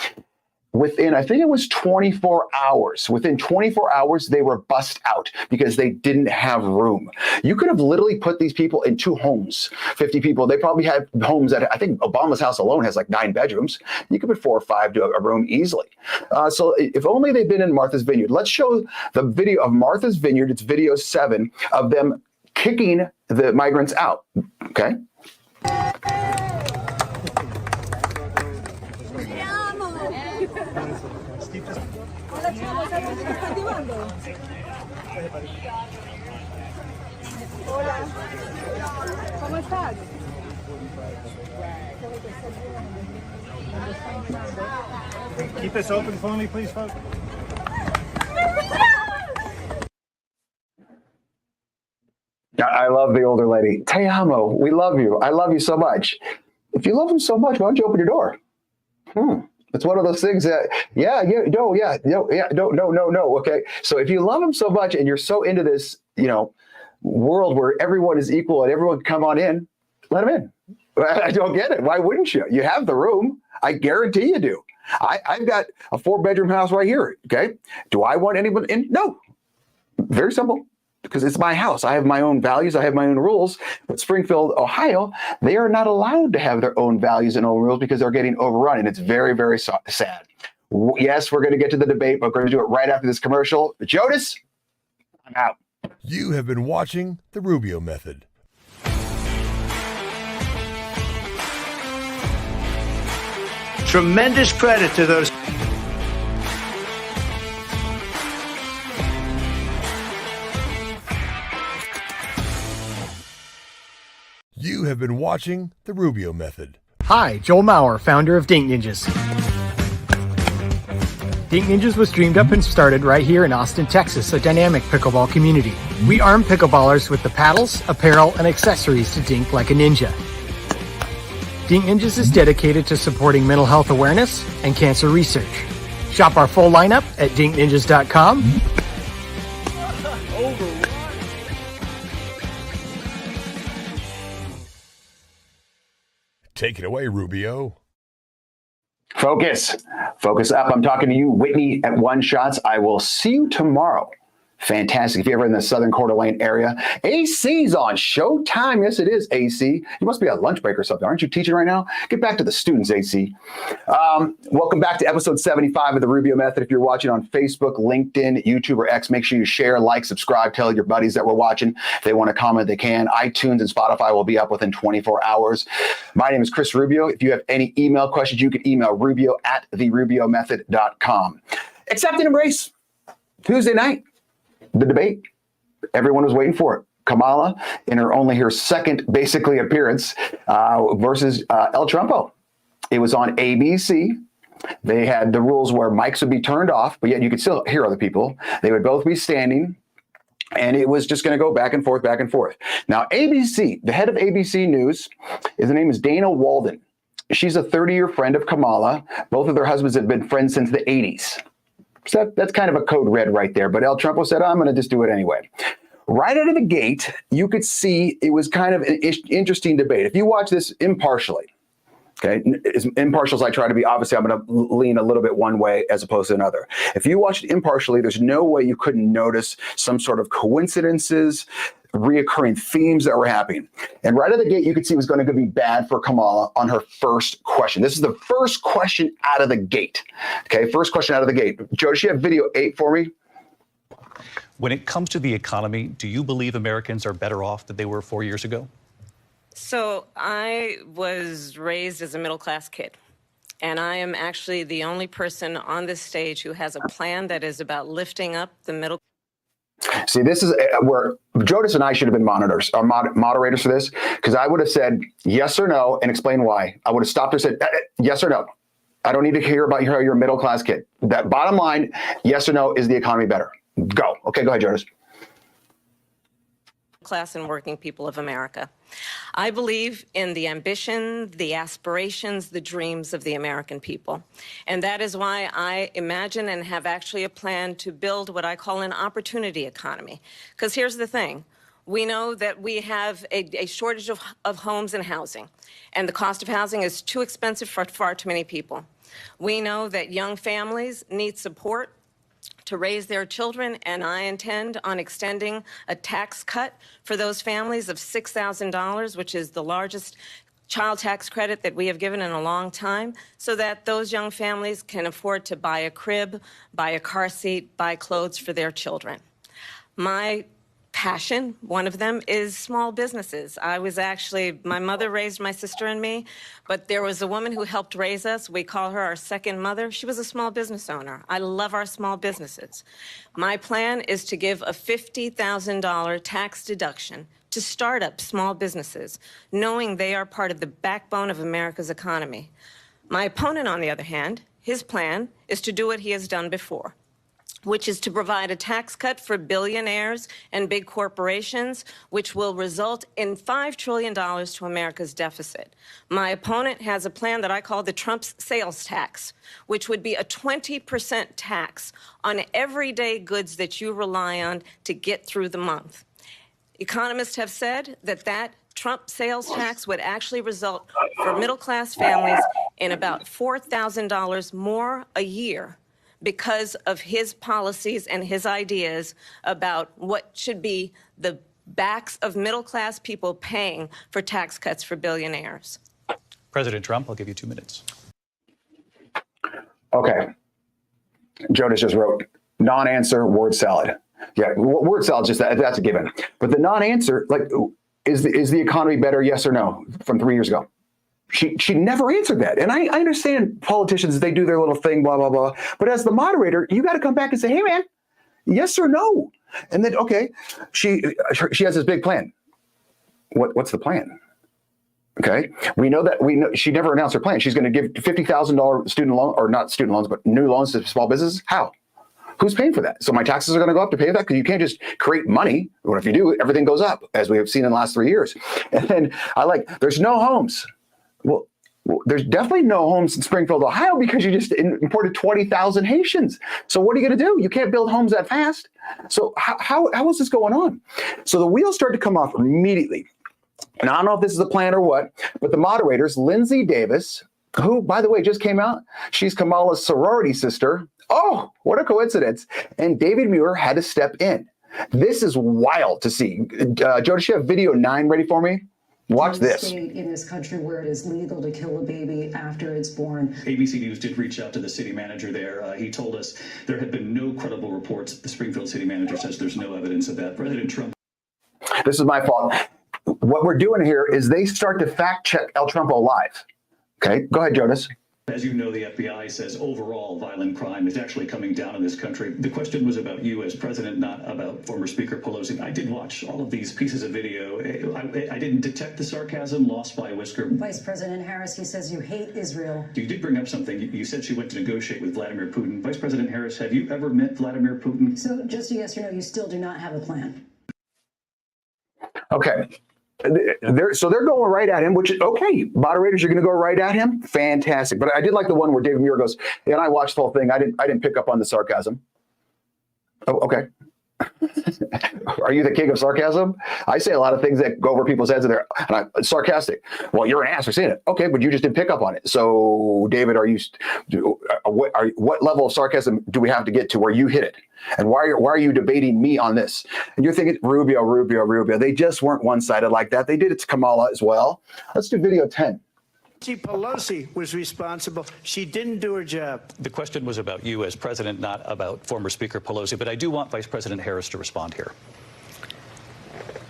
Within, I think it was 24 hours. Within 24 hours, they were bussed out because they didn't have room. You could have literally put these people in 2 homes, 50 people. They probably had homes that, I think Obama's house alone has like 9 bedrooms. You could put 4 or 5 to a room easily. So if only they'd been in Martha's Vineyard. Let's show the video of Martha's Vineyard. It's video 7 of them kicking the migrants out. Okay. Hola, ¿cómo estás? Keep this open for me, please, folks. I love the older lady. Te amo. We love you. I love you so much. If you love him so much, why don't you open your door? It's one of those things that, no. Okay. So if you love him so much and you're so into this, world where everyone is equal and everyone can come on in, let him in. I don't get it. Why wouldn't you? You have the room. I guarantee you do. I've got a 4-bedroom house right here. Okay. Do I want anyone in? No. Very simple. Because it's my house. I have my own values. I have my own rules. But Springfield, Ohio, they are not allowed to have their own values and own rules because they're getting overrun. And it's very, very sad. Yes, we're going to get to the debate, but we're going to do it right after this commercial. Jonas, I'm out. You have been watching The Rubio Method. Tremendous credit to those. You have been watching The Rubio Method. Hi, Joel Maurer, founder of Dink Ninjas. Dink Ninjas was dreamed up and started right here in Austin, Texas, a dynamic pickleball community. We arm pickleballers with the paddles, apparel, and accessories to dink like a ninja. Dink Ninjas is dedicated to supporting mental health awareness and cancer research. Shop our full lineup at dinkninjas.com. Take it away, Rubio. Focus up. I'm talking to you, Whitney at One Shots. I will see you tomorrow. Fantastic. If you're ever in the Southern Coeur d'Alene area, AC's on Showtime. Yes, it is, AC. You must be at lunch break or something. Aren't you teaching right now? Get back to the students, AC. Welcome back to episode 75 of The Rubio Method. If you're watching on Facebook, LinkedIn, YouTube, or X, make sure you share, like, subscribe, tell your buddies that we're watching. If they want to comment, they can. iTunes and Spotify will be up within 24 hours. My name is Chris Rubio. If you have any email questions, you can email rubio@therubiomethod.com. Accept and embrace. Tuesday night. The debate, everyone was waiting for it. Kamala, in her second basically appearance, versus El Trumpo. It was on ABC. They had the rules where mics would be turned off, but yet you could still hear other people. They would both be standing, and it was just going to go back and forth, back and forth. Now, ABC, the head of ABC News, her name is Dana Walden. She's a 30-year friend of Kamala. Both of their husbands have been friends since the 80s. So that's kind of a code red right there. But El Trumpo said, I'm going to just do it anyway. Right out of the gate, you could see it was kind of an interesting debate. If you watch this impartially, okay, as impartial as I try to be, obviously I'm going to lean a little bit one way as opposed to another. If you watch it impartially, there's no way you couldn't notice some sort of coincidences, reoccurring themes that were happening. And right out of the gate, you could see it was going to be bad for Kamala on her first question. This is the first question out of the gate. Okay, first question out of the gate. Joe, does she have video 8 for me? When it comes to the economy, do you believe Americans are better off than they were 4 years ago? So I was raised as a middle-class kid, and I am actually the only person on this stage who has a plan that is about lifting up the middle. See, this is where Jonas and I should have been moderators for this, because I would have said yes or no and explain why. I would have stopped her and said yes or no. I don't need to hear about how you're a middle-class kid. That bottom line, yes or no, is the economy better? Go. Okay, go ahead, Jonas. Class and working people of America. I believe in the ambition, the aspirations, the dreams of the American people. And that is why I imagine and have actually a plan to build what I call an opportunity economy. Because here's the thing. We know that we have a shortage of homes and housing, and the cost of housing is too expensive for far too many people. We know that young families need support to raise their children, and I intend on extending a tax cut for those families of $6,000, which is the largest child tax credit that we have given in a long time, so that those young families can afford to buy a crib, buy a car seat, buy clothes for their children. My passion, one of them, is small businesses. My mother raised my sister and me, but there was a woman who helped raise us. We call her our second mother. She was a small business owner. I love our small businesses. My plan is to give a $50,000 tax deduction to start up small businesses, knowing they are part of the backbone of America's economy. My opponent, on the other hand, his plan is to do what he has done before, which is to provide a tax cut for billionaires and big corporations, which will result in $5 trillion to America's deficit. My opponent has a plan that I call the Trump's sales tax, which would be a 20% tax on everyday goods that you rely on to get through the month. Economists have said that Trump sales tax would actually result for middle-class families in about $4,000 more a year, because of his policies and his ideas about what should be the backs of middle-class people paying for tax cuts for billionaires. President Trump, I'll give you 2 minutes. Okay. Jonas just wrote, non-answer, word salad. Yeah, word salad, that's a given. But the non-answer, like, is the economy better, yes or no, from 3 years ago? She never answered that. And I understand politicians, they do their little thing, blah, blah, blah. But as the moderator, you got to come back and say, hey, man, yes or no? And then, okay, she has this big plan. What's the plan? Okay, we know she never announced her plan. She's going to give $50,000 student loan, or not student loans, but new loans to small businesses. How? Who's paying for that? So my taxes are going to go up to pay for that? Because you can't just create money. What if you do? Everything goes up, as we have seen in the last 3 years. And then there's no homes. Well, there's definitely no homes in Springfield, Ohio, because you just imported 20,000 Haitians. So what are you going to do? You can't build homes that fast. So how is this going on? So the wheels start to come off immediately. And I don't know if this is a plan or what, but the moderators, Lindsay Davis, who, by the way, just came out. She's Kamala's sorority sister. Oh, what a coincidence. And David Muir had to step in. This is wild to see. Joe, does you have video 9 ready for me? Watch this. State in this country where it is legal to kill a baby after it's born. ABC News did reach out to the city manager there. He told us there had been no credible reports. The Springfield city manager says there's no evidence of that. President Trump. This is my fault. What we're doing here is they start to fact check El Trumpo live. Okay, go ahead, Jonas. As you know, the FBI says overall violent crime is actually coming down in this country. The question was about you as president, not about former Speaker Pelosi. I did watch all of these pieces of video. I didn't detect the sarcasm, lost by a whisker. Vice President Harris, he says you hate Israel. You did bring up something. You said she went to negotiate with Vladimir Putin. Vice President Harris, have you ever met Vladimir Putin? So just a yes or no, you still do not have a plan. Okay. So they're going right at him, which is okay. Moderators, you're going to go right at him. Fantastic. But I did like the one where David Muir goes, and I watched the whole thing. I didn't pick up on the sarcasm. Oh, okay. Are you the king of sarcasm? I say a lot of things that go over people's heads, and I'm sarcastic. Well, you're an ass for saying it. Okay, but you just didn't pick up on it. So, David, what level of sarcasm do we have to get to where you hit it? And why are you debating me on this? And you're thinking Rubio. They just weren't one-sided like that. They did it to Kamala as well. Let's do video 10. Pelosi was responsible. She didn't do her job. The question was about you as president, not about former Speaker Pelosi. But I do want Vice President Harris to respond here.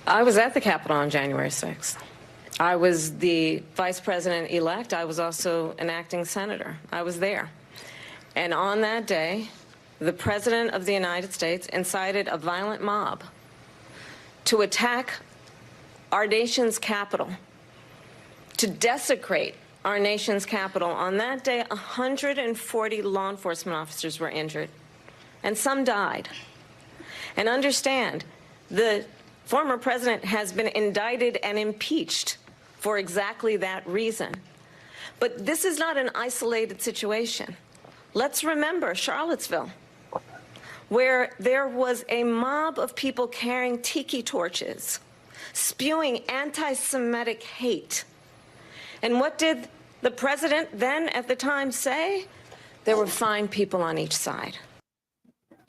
I was at the Capitol on January 6th. I was the vice president-elect. I was also an acting senator. I was there. And on that day, the President of the United States incited a violent mob to attack our nation's capital, to desecrate our nation's capital. On that day, 140 law enforcement officers were injured, and some died. And understand, the former president has been indicted and impeached for exactly that reason. But this is not an isolated situation. Let's remember Charlottesville, where there was a mob of people carrying tiki torches, spewing anti-Semitic hate. And what did the president then at the time say? There were fine people on each side.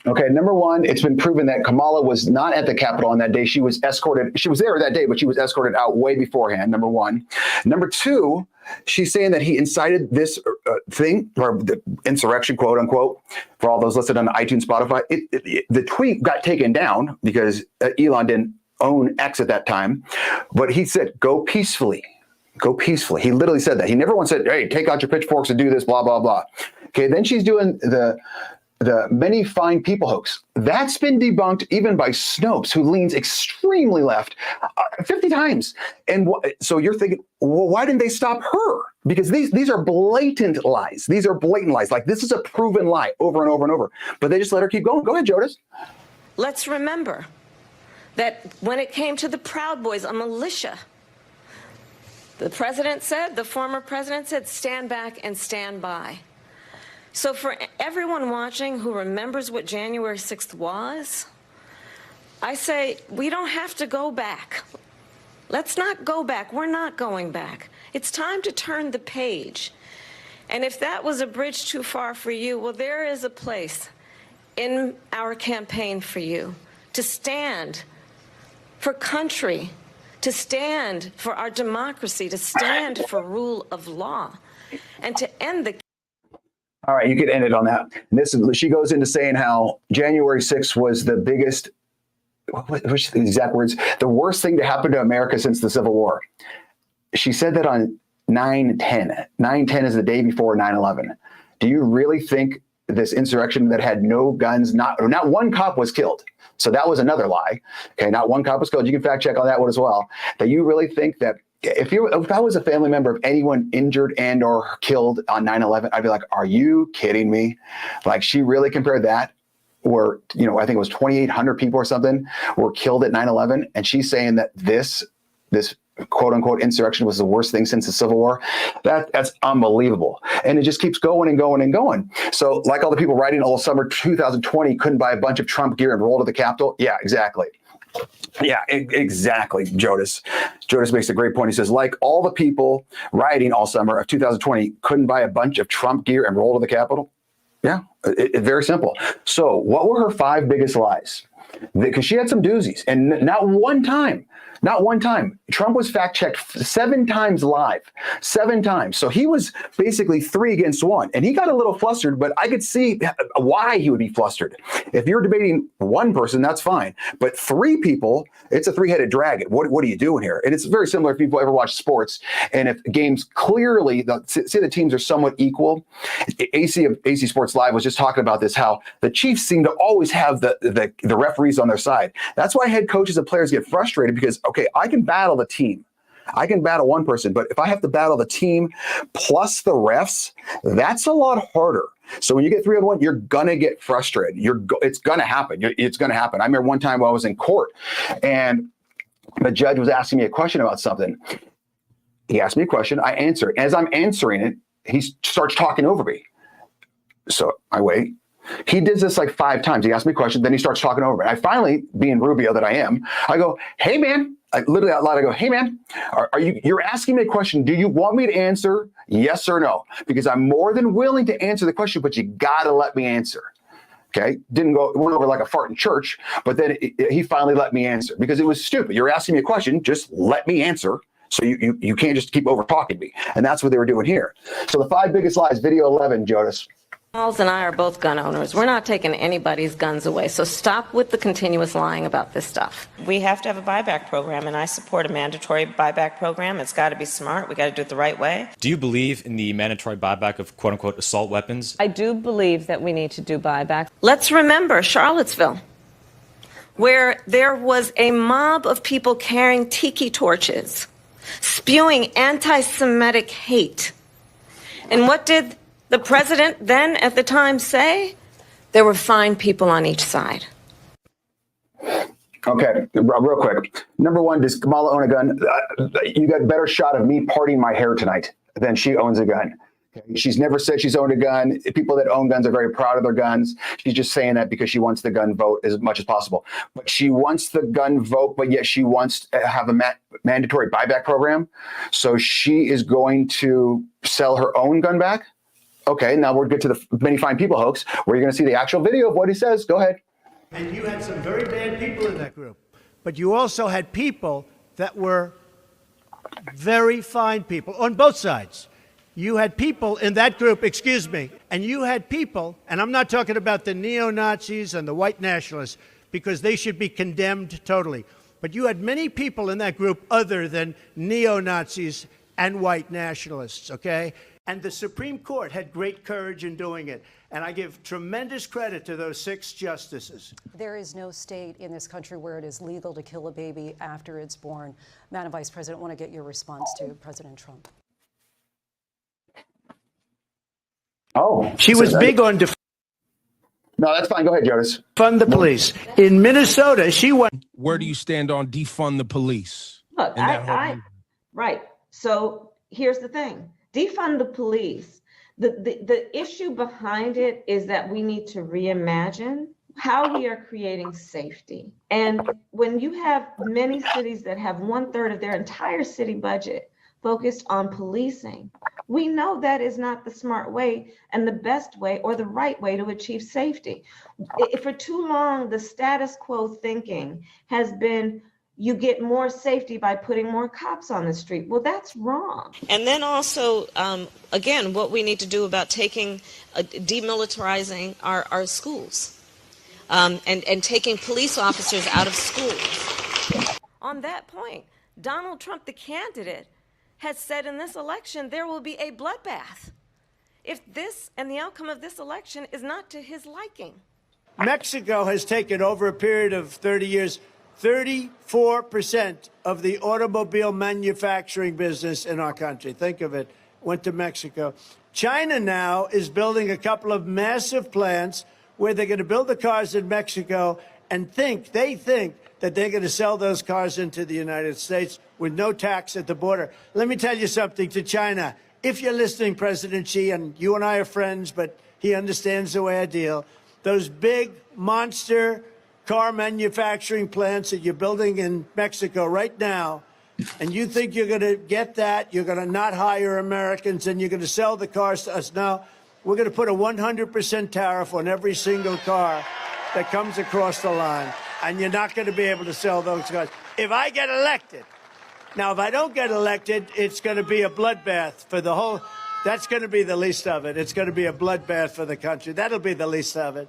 Okay, number one, it's been proven that Kamala was not at the Capitol on that day. She was escorted. She was there that day, but she was escorted out way beforehand, number one. Number two, she's saying that he incited this thing, or the insurrection, quote unquote, for all those listed on iTunes, Spotify. The tweet got taken down because Elon didn't own X at that time, but he said, go peacefully. Go peacefully. He literally said that. He never once said, hey, take out your pitchforks and do this, blah, blah, blah. Okay, then she's doing the many fine people hoax. That's been debunked even by Snopes, who leans extremely left 50 times. And so you're thinking, well, why didn't they stop her? Because these are blatant lies. These are blatant lies. Like, this is a proven lie over and over and over. But they just let her keep going. Go ahead, Jodas. Let's remember that when it came to the Proud Boys, a militia, the president said, the former president said, stand back and stand by. So for everyone watching who remembers what January 6th was, I say we don't have to go back. Let's not go back. We're not going back. It's time to turn the page. And if that was a bridge too far for you, well, there is a place in our campaign for you to stand for country, to stand for our democracy, to stand for rule of law, and to end the... All right, you could end it on that. And she goes into saying how January 6th was the biggest, what's the exact words? The worst thing to happen to America since the Civil War. She said that on 9/10. 9/10 is the day before 9/11. Do you really think this insurrection that had no guns, not one cop was killed? So that was another lie. Okay, not one cop was killed. You can fact check on that one as well. That you really think that if I was a family member of anyone injured and or killed on 9/11, I'd be like, are you kidding me? Like, she really compared that where, I think it was 2,800 people or something were killed at 9/11. And she's saying that this quote unquote insurrection was the worst thing since the Civil War. That's unbelievable. And it just keeps going and going and going. So like all the people writing all summer 2020 couldn't buy a bunch of Trump gear and roll to the Capitol. Yeah, exactly. Yeah, exactly, Jodas. Jodas makes a great point. He says, like all the people rioting all summer of 2020 couldn't buy a bunch of Trump gear and roll to the Capitol. Yeah, very simple. So what were her 5 biggest lies? Because she had some doozies, and not one time, Trump was fact-checked 7 times live, 7 times. So he was basically 3 against 1, and he got a little flustered, but I could see why he would be flustered. If you're debating one person, that's fine. But 3 people, it's a 3-headed dragon. What are you doing here? And it's very similar if people ever watch sports, and if games clearly, say the teams are somewhat equal. AC Sports Live was just talking about this, how the Chiefs seem to always have the referees on their side. That's why head coaches and players get frustrated because, okay, I can battle the team. I can battle one person, but if I have to battle the team plus the refs, that's a lot harder. So when you get 3-on-1, you're going to get frustrated. It's going to happen. It's going to happen. I remember one time I was in court and the judge was asking me a question about something. He asked me a question. I answer. As I'm answering it, he starts talking over me. So I wait. He did this like 5 times. He asked me a question, then he starts talking over me. I finally, being Rubio that I am, I go, hey, man. I literally out loud, I go, hey, man, you're asking me a question. Do you want me to answer yes or no? Because I'm more than willing to answer the question, but you got to let me answer. Okay. It went over like a fart in church, but then he finally let me answer because it was stupid. You're asking me a question. Just let me answer. So you can't just keep over talking me. And that's what they were doing here. So the 5 biggest lies, video 11, Jodas. Charles and I are both gun owners. We're not taking anybody's guns away. So stop with the continuous lying about this stuff. We have to have a buyback program, and I support a mandatory buyback program. It's got to be smart. We got to do it the right way. Do you believe in the mandatory buyback of quote-unquote assault weapons? I do believe that we need to do buyback. Let's remember Charlottesville, where there was a mob of people carrying tiki torches, spewing anti-Semitic hate. And what did the president then at the time say? There were fine people on each side. Okay, real quick. Number one, does Kamala own a gun? You got a better shot of me parting my hair tonight than she owns a gun. Okay? She's never said she's owned a gun. People that own guns are very proud of their guns. She's just saying that because she wants the gun vote as much as possible. But she wants the gun vote, but yet she wants to have a mandatory buyback program. So she is going to sell her own gun back? Okay, now we'll get to the many fine people hoax, where you're going to see the actual video of what he says. Go ahead. And you had some very bad people in that group. But you also had people that were very fine people on both sides. You had people in that group, excuse me, and you had people, and I'm not talking about the neo-Nazis and the white nationalists, because they should be condemned totally. But you had many people in that group other than neo-Nazis and white nationalists, okay? And the Supreme Court had great courage in doing it. And I give tremendous credit to those 6 justices. There is no state in this country where it is legal to kill a baby after it's born. Madam Vice President, I want to get your response to President Trump. Oh, she was big on No, that's fine. Go ahead, Jonas. Defund the police. In Minnesota, she went. Where do you stand on defund the police? Look, right. So here's the thing. Defund the police. The issue behind it is that we need to reimagine how we are creating safety. And when you have many cities that have 1/3 of their entire city budget focused on policing, we know that is not the smart way and the best way or the right way to achieve safety. For too long, the status quo thinking has been you get more safety by putting more cops on the street. Well, that's wrong. And then also, again, what we need to do about demilitarizing our schools and taking police officers out of schools. On that point, Donald Trump, the candidate, has said in this election there will be a bloodbath if this and the outcome of this election is not to his liking. Mexico has taken over a period of 30 years 34% of the automobile manufacturing business in our country. Think of it, went to Mexico. China now is building a couple of massive plants where they're going to build the cars in Mexico and they think that they're going to sell those cars into the United States with no tax at the border. Let me tell you something to China. If you're listening, President Xi, and you and I are friends, but he understands the way I deal, those big monster car manufacturing plants that you're building in Mexico right now, and you think you're going to get that, you're going to not hire Americans, and you're going to sell the cars to us. Now, we're going to put a 100% tariff on every single car that comes across the line, and you're not going to be able to sell those cars. If I get elected, now, if I don't get elected, it's going to be a bloodbath for the whole, that's going to be the least of it. It's going to be a bloodbath for the country. That'll be the least of it.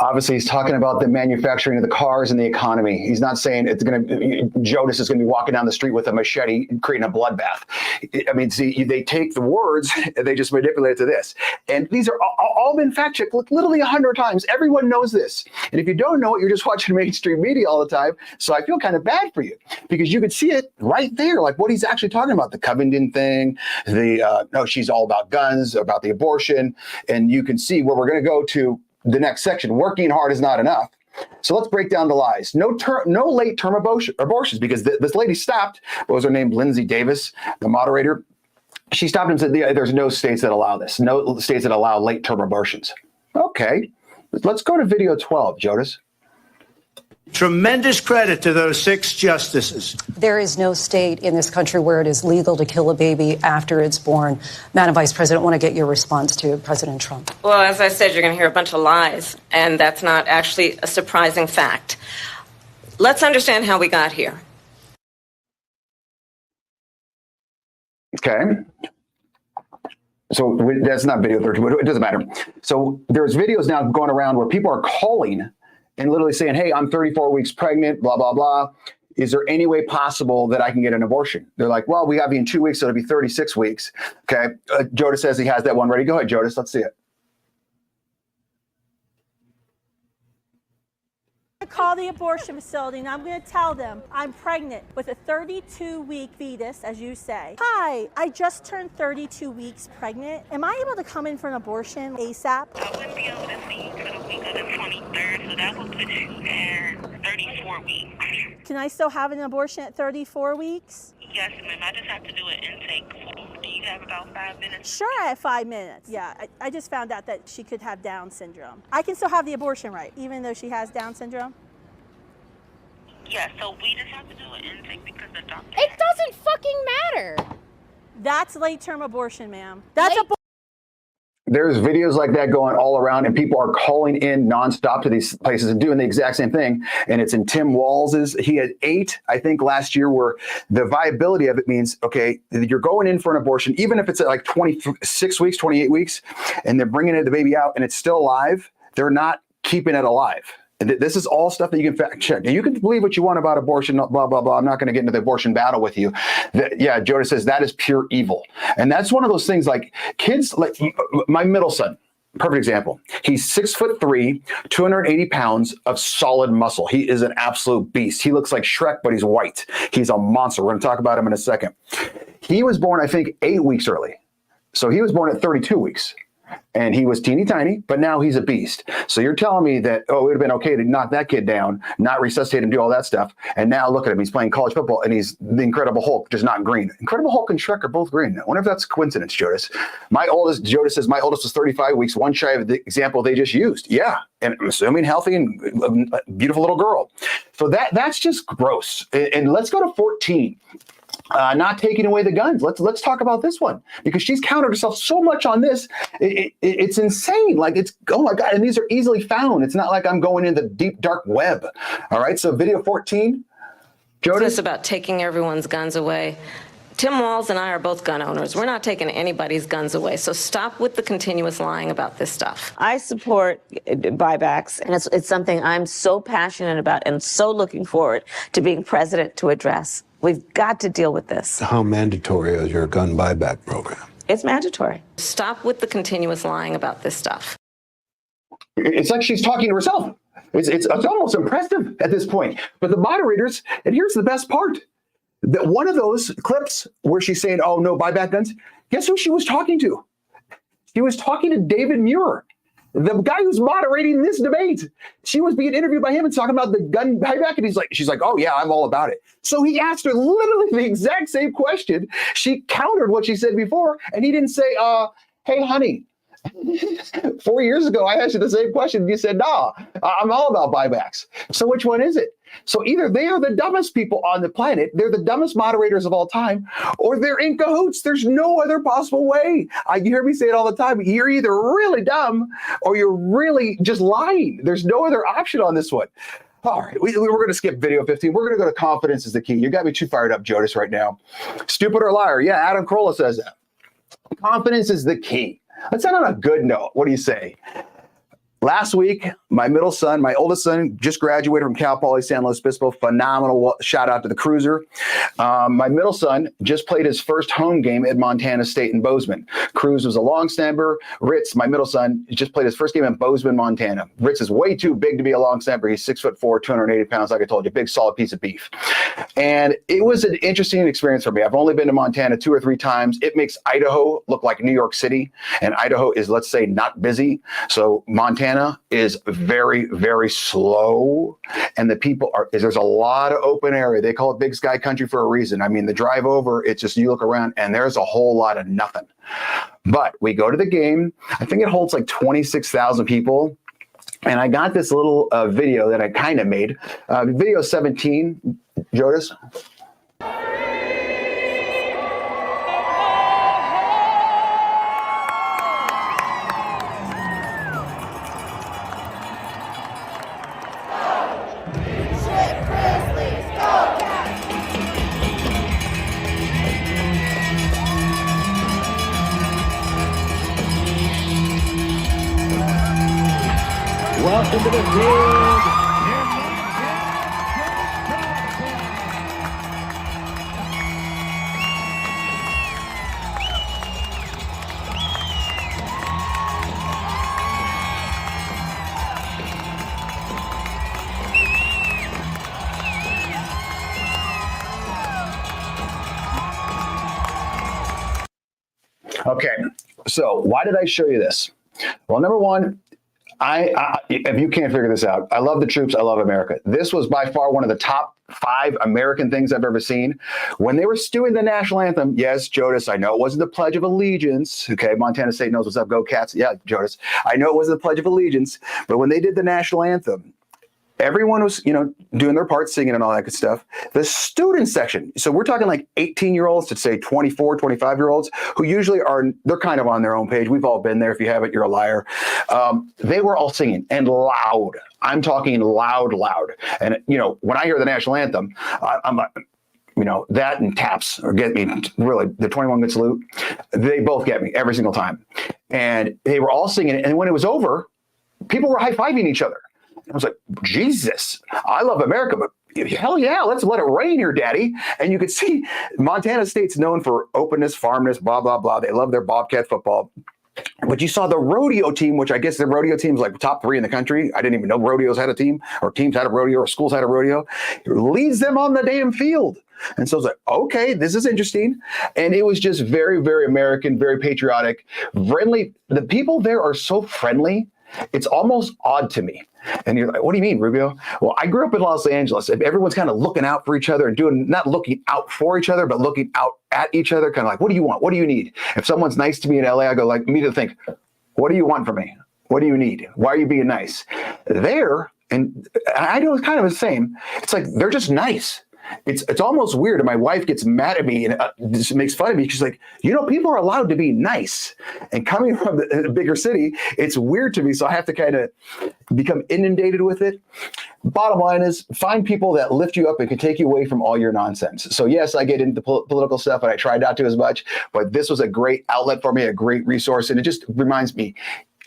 Obviously, he's talking about the manufacturing of the cars and the economy. He's not saying it's going to. Jonas is going to be walking down the street with a machete, creating a bloodbath. I mean, see, they take the words and they just manipulate it to this. And these are all been fact checked literally 100 times. Everyone knows this. And if you don't know it, you're just watching mainstream media all the time. So I feel kind of bad for you because you could see it right there, like what he's actually talking about, the Covington thing, no, she's all about guns, about the abortion, and you can see where we're going to go to. The next section, working hard is not enough. So let's break down the lies. No late-term abortions, because this lady stopped. What was her name? Lindsay Davis, the moderator. She stopped and said, there's no states that allow this. No states that allow late-term abortions. Okay. Let's go to video 12, Jonas. Tremendous credit to those 6 justices. There is no state in this country where it is legal to kill a baby after it's born. Madam Vice President, I want to get your response to President Trump. Well, as I said, you're going to hear a bunch of lies, and that's not actually a surprising fact. Let's understand how we got here. Okay. So that's not video 13, it doesn't matter. So there's videos now going around where people are calling and literally saying, hey, I'm 34 weeks pregnant, blah, blah, blah. Is there any way possible that I can get an abortion? They're like, well, we have you in 2 weeks, so it'll be 36 weeks. Okay. Jodas says he has that one ready. Go ahead, Jodas. Let's see it. Call the abortion facility and I'm going to tell them I'm pregnant with a 32-week fetus, as you say. Hi, I just turned 32 weeks pregnant. Am I able to come in for an abortion ASAP? I wouldn't be able to see you for the week of the 23rd, so that will put you in 34 weeks. Can I still have an abortion at 34 weeks? Yes, ma'am. I just have to do an intake form. Do you have about 5 minutes? Sure, I have 5 minutes. Yeah, I just found out that she could have Down syndrome. I can still have the abortion, right, even though she has Down syndrome? Yes, so we just have to do an intake because the doctor... It doesn't fucking matter. That's late-term abortion, ma'am. That's There's videos like that going all around, and people are calling in nonstop to these places and doing the exact same thing. And it's in Tim Walls's. He had 8, I think, last year, where the viability of it means, okay, you're going in for an abortion, even if it's at like 26 weeks, 28 weeks, and they're bringing the baby out and it's still alive, they're not keeping it alive. This is all stuff that you can fact check. Now, you can believe what you want about abortion, blah, blah, blah. I'm not going to get into the abortion battle with you. Yeah, Joda says that is pure evil. And that's one of those things, like kids, like my middle son, perfect example. He's 6'3", 280 pounds of solid muscle. He is an absolute beast. He looks like Shrek, but he's white. He's a monster. We're going to talk about him in a second. He was born, I think, 8 weeks early. So he was born at 32 weeks. And he was teeny tiny, but now he's a beast. So you're telling me that, oh, it would have been okay to knock that kid down, not resuscitate him, do all that stuff. And now look at him. He's playing college football, and he's the Incredible Hulk, just not green. Incredible Hulk and Shrek are both green. I wonder if that's a coincidence, Jodas. Jodas says my oldest was 35 weeks, one shy of the example they just used. Yeah. And I'm assuming healthy and beautiful little girl. So that's just gross. And let's go to 14. Not taking away the guns. Let's talk about this one, because she's countered herself so much on this. It's insane. Like, it's, oh my God. And these are easily found. It's not like I'm going in the deep, dark web. All right. So video 14. Jodas? It's about taking everyone's guns away. Tim Walz and I are both gun owners. We're not taking anybody's guns away. So stop with the continuous lying about this stuff. I support buybacks, and it's something I'm so passionate about and so looking forward to being president to address. We've got to deal with this. How mandatory is your gun buyback program? It's mandatory. Stop with the continuous lying about this stuff. It's like she's talking to herself. It's almost impressive at this point. But the moderators, and here's the best part. That one of those clips where she's saying, oh, no buyback guns, guess who she was talking to? She was talking to David Muir, the guy who's moderating this debate. She was being interviewed by him and talking about the gun buyback, and she's like, oh, yeah, I'm all about it. So he asked her literally the exact same question. She countered what she said before, and he didn't say, hey, honey, 4 years ago, I asked you the same question, and you said, nah, I'm all about buybacks. So which one is it? So either they are the dumbest people on the planet, they're the dumbest moderators of all time, or they're in cahoots. There's no other possible way. You hear me say it all the time. You're either really dumb or you're really just lying. There's no other option on this one. All right, we're going to skip video 15. We're going to go to confidence is the key. You got me too fired up, Jodas, right now. Stupid or liar? Yeah, Adam Carolla says that. Confidence is the key. Let's end on a good note. What do you say? Last week, my oldest son, just graduated from Cal Poly San Luis Obispo. Phenomenal shout out to the cruiser. My middle son just played his first home game at Montana State in Bozeman. Cruz was a long snapper. Ritz, my middle son, just played his first game in Bozeman, Montana. Ritz is way too big to be a long snapper. He's 6'4", 280 pounds, like I told you, big, solid piece of beef. And it was an interesting experience for me. I've only been to Montana 2 or 3 times. It makes Idaho look like New York City, and Idaho is, let's say, not busy. So Montana is very, very slow, and the people there's a lot of open area. They call it big sky country for a reason. I mean, the drive over, it's just, you look around and there's a whole lot of nothing. But we go to the game. I think it holds like 26,000 people. And I got this little video that I kind of made. Video 17, Jodas. Welcome to the field. Okay, so why did I show you this? Well, number one, If you can't figure this out, I love the troops. I love America. This was by far one of the top 5 American things I've ever seen. When they were doing the national anthem, yes, Jodas, I know it wasn't the Pledge of Allegiance. Okay, Montana State knows what's up. Go Cats. Yeah, Jodas, I know it wasn't the Pledge of Allegiance, but when they did the national anthem, everyone was, doing their part, singing and all that good stuff. The student section, so we're talking like 18-year-olds to say 24, 25-year-olds, who usually they're kind of on their own page. We've all been there. If you haven't, you're a liar. They were all singing and loud. I'm talking loud. And, when I hear the national anthem, I'm like, that and taps or get me, really, the 21 Good Salute, they both get me every single time. And they were all singing. And when it was over, people were high-fiving each other. I was like, Jesus, I love America, but hell yeah, let's let it rain here, Daddy. And you could see Montana State's known for openness, farmness, blah, blah, blah. They love their Bobcat football. But you saw the rodeo team, which I guess the rodeo team is like top 3 in the country. I didn't even know rodeos had a team, or teams had a rodeo, or schools had a rodeo. It leads them on the damn field. And so I was like, okay, this is interesting. And it was just very, very American, very patriotic, friendly. The people there are so friendly. It's almost odd to me. And you're like, what do you mean, Rubio? Well, I grew up in Los Angeles. Everyone's kind of looking out for each other and not looking out for each other, but looking out at each other, kind of like, what do you want? What do you need? If someone's nice to me in LA, I go like, immediately think, what do you want from me? What do you need? Why are you being nice? There, and I know it's kind of the same. It's like, they're just nice. It's almost weird. And my wife gets mad at me and just makes fun of me. She's like, people are allowed to be nice. And coming from a bigger city, it's weird to me. So I have to kind of become inundated with it. Bottom line is, find people that lift you up and can take you away from all your nonsense. So yes, I get into political stuff, and I try not to as much, but this was a great outlet for me, a great resource. And it just reminds me,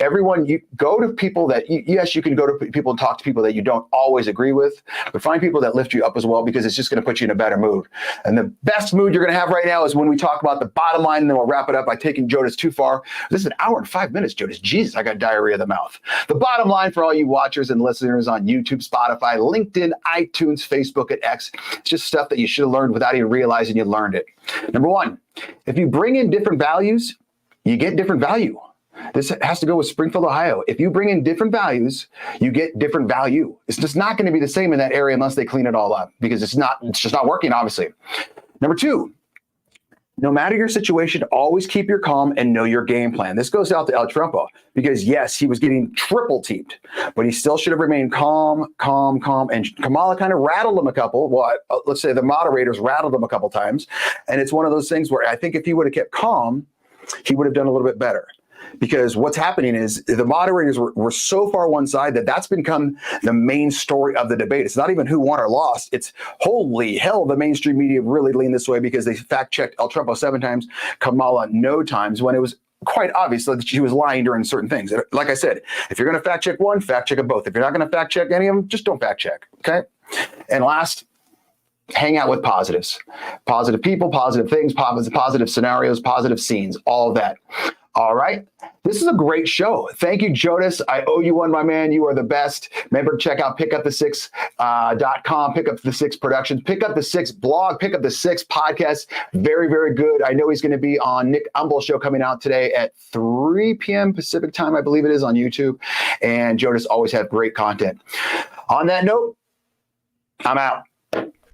everyone, you go to people that, yes, you can go to people and talk to people that you don't always agree with, but find people that lift you up as well, because it's just going to put you in a better mood. And the best mood you're going to have right now is when we talk about the bottom line, and then we'll wrap it up by taking Jodas too far. This is an hour and 5 minutes, Jodas. Jesus, I got diarrhea of the mouth. The bottom line for all you watchers and listeners on YouTube, Spotify, LinkedIn, iTunes, Facebook, and X, it's just stuff that you should have learned without even realizing you learned it. Number 1, if you bring in different values, you get different value. This has to go with Springfield, Ohio. If you bring in different values, you get different value. It's just not going to be the same in that area unless they clean it all up, because it's just not working, obviously. Number 2, no matter your situation, always keep your calm and know your game plan. This goes out to El Trumpo, because yes, he was getting triple teamed, but he still should have remained calm. And Kamala kind of rattled him a couple. Well, let's say the moderators rattled him a couple times. And it's one of those things where I think if he would have kept calm, he would have done a little bit better. Because what's happening is the moderators were so far one side that's become the main story of the debate. It's not even who won or lost. It's holy hell, the mainstream media really leaned this way, because they fact-checked El Trumpo 7 times, Kamala no times, when it was quite obvious that she was lying during certain things. Like I said, if you're going to fact-check one, fact-check them both. If you're not going to fact-check any of them, just don't fact-check, okay? And last, hang out with positives. Positive people, positive things, positive scenarios, positive scenes, all of that. All right. This is a great show. Thank you, Jodas. I owe you one, my man. You are the best. Remember to check out pickupthe6.com, Pick Up the 6 Productions, Pick Up the 6 blog, Pick Up the 6 podcast. Very, very good. I know he's going to be on Nick Umble's show coming out today at 3 p.m. Pacific time, I believe it is, on YouTube. And Jodas always have great content. On that note, I'm out.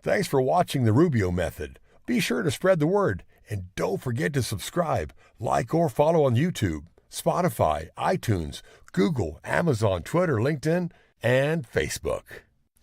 Thanks for watching The Rubio Method. Be sure to spread the word. And don't forget to subscribe, like, or follow on YouTube, Spotify, iTunes, Google, Amazon, Twitter, LinkedIn, and Facebook.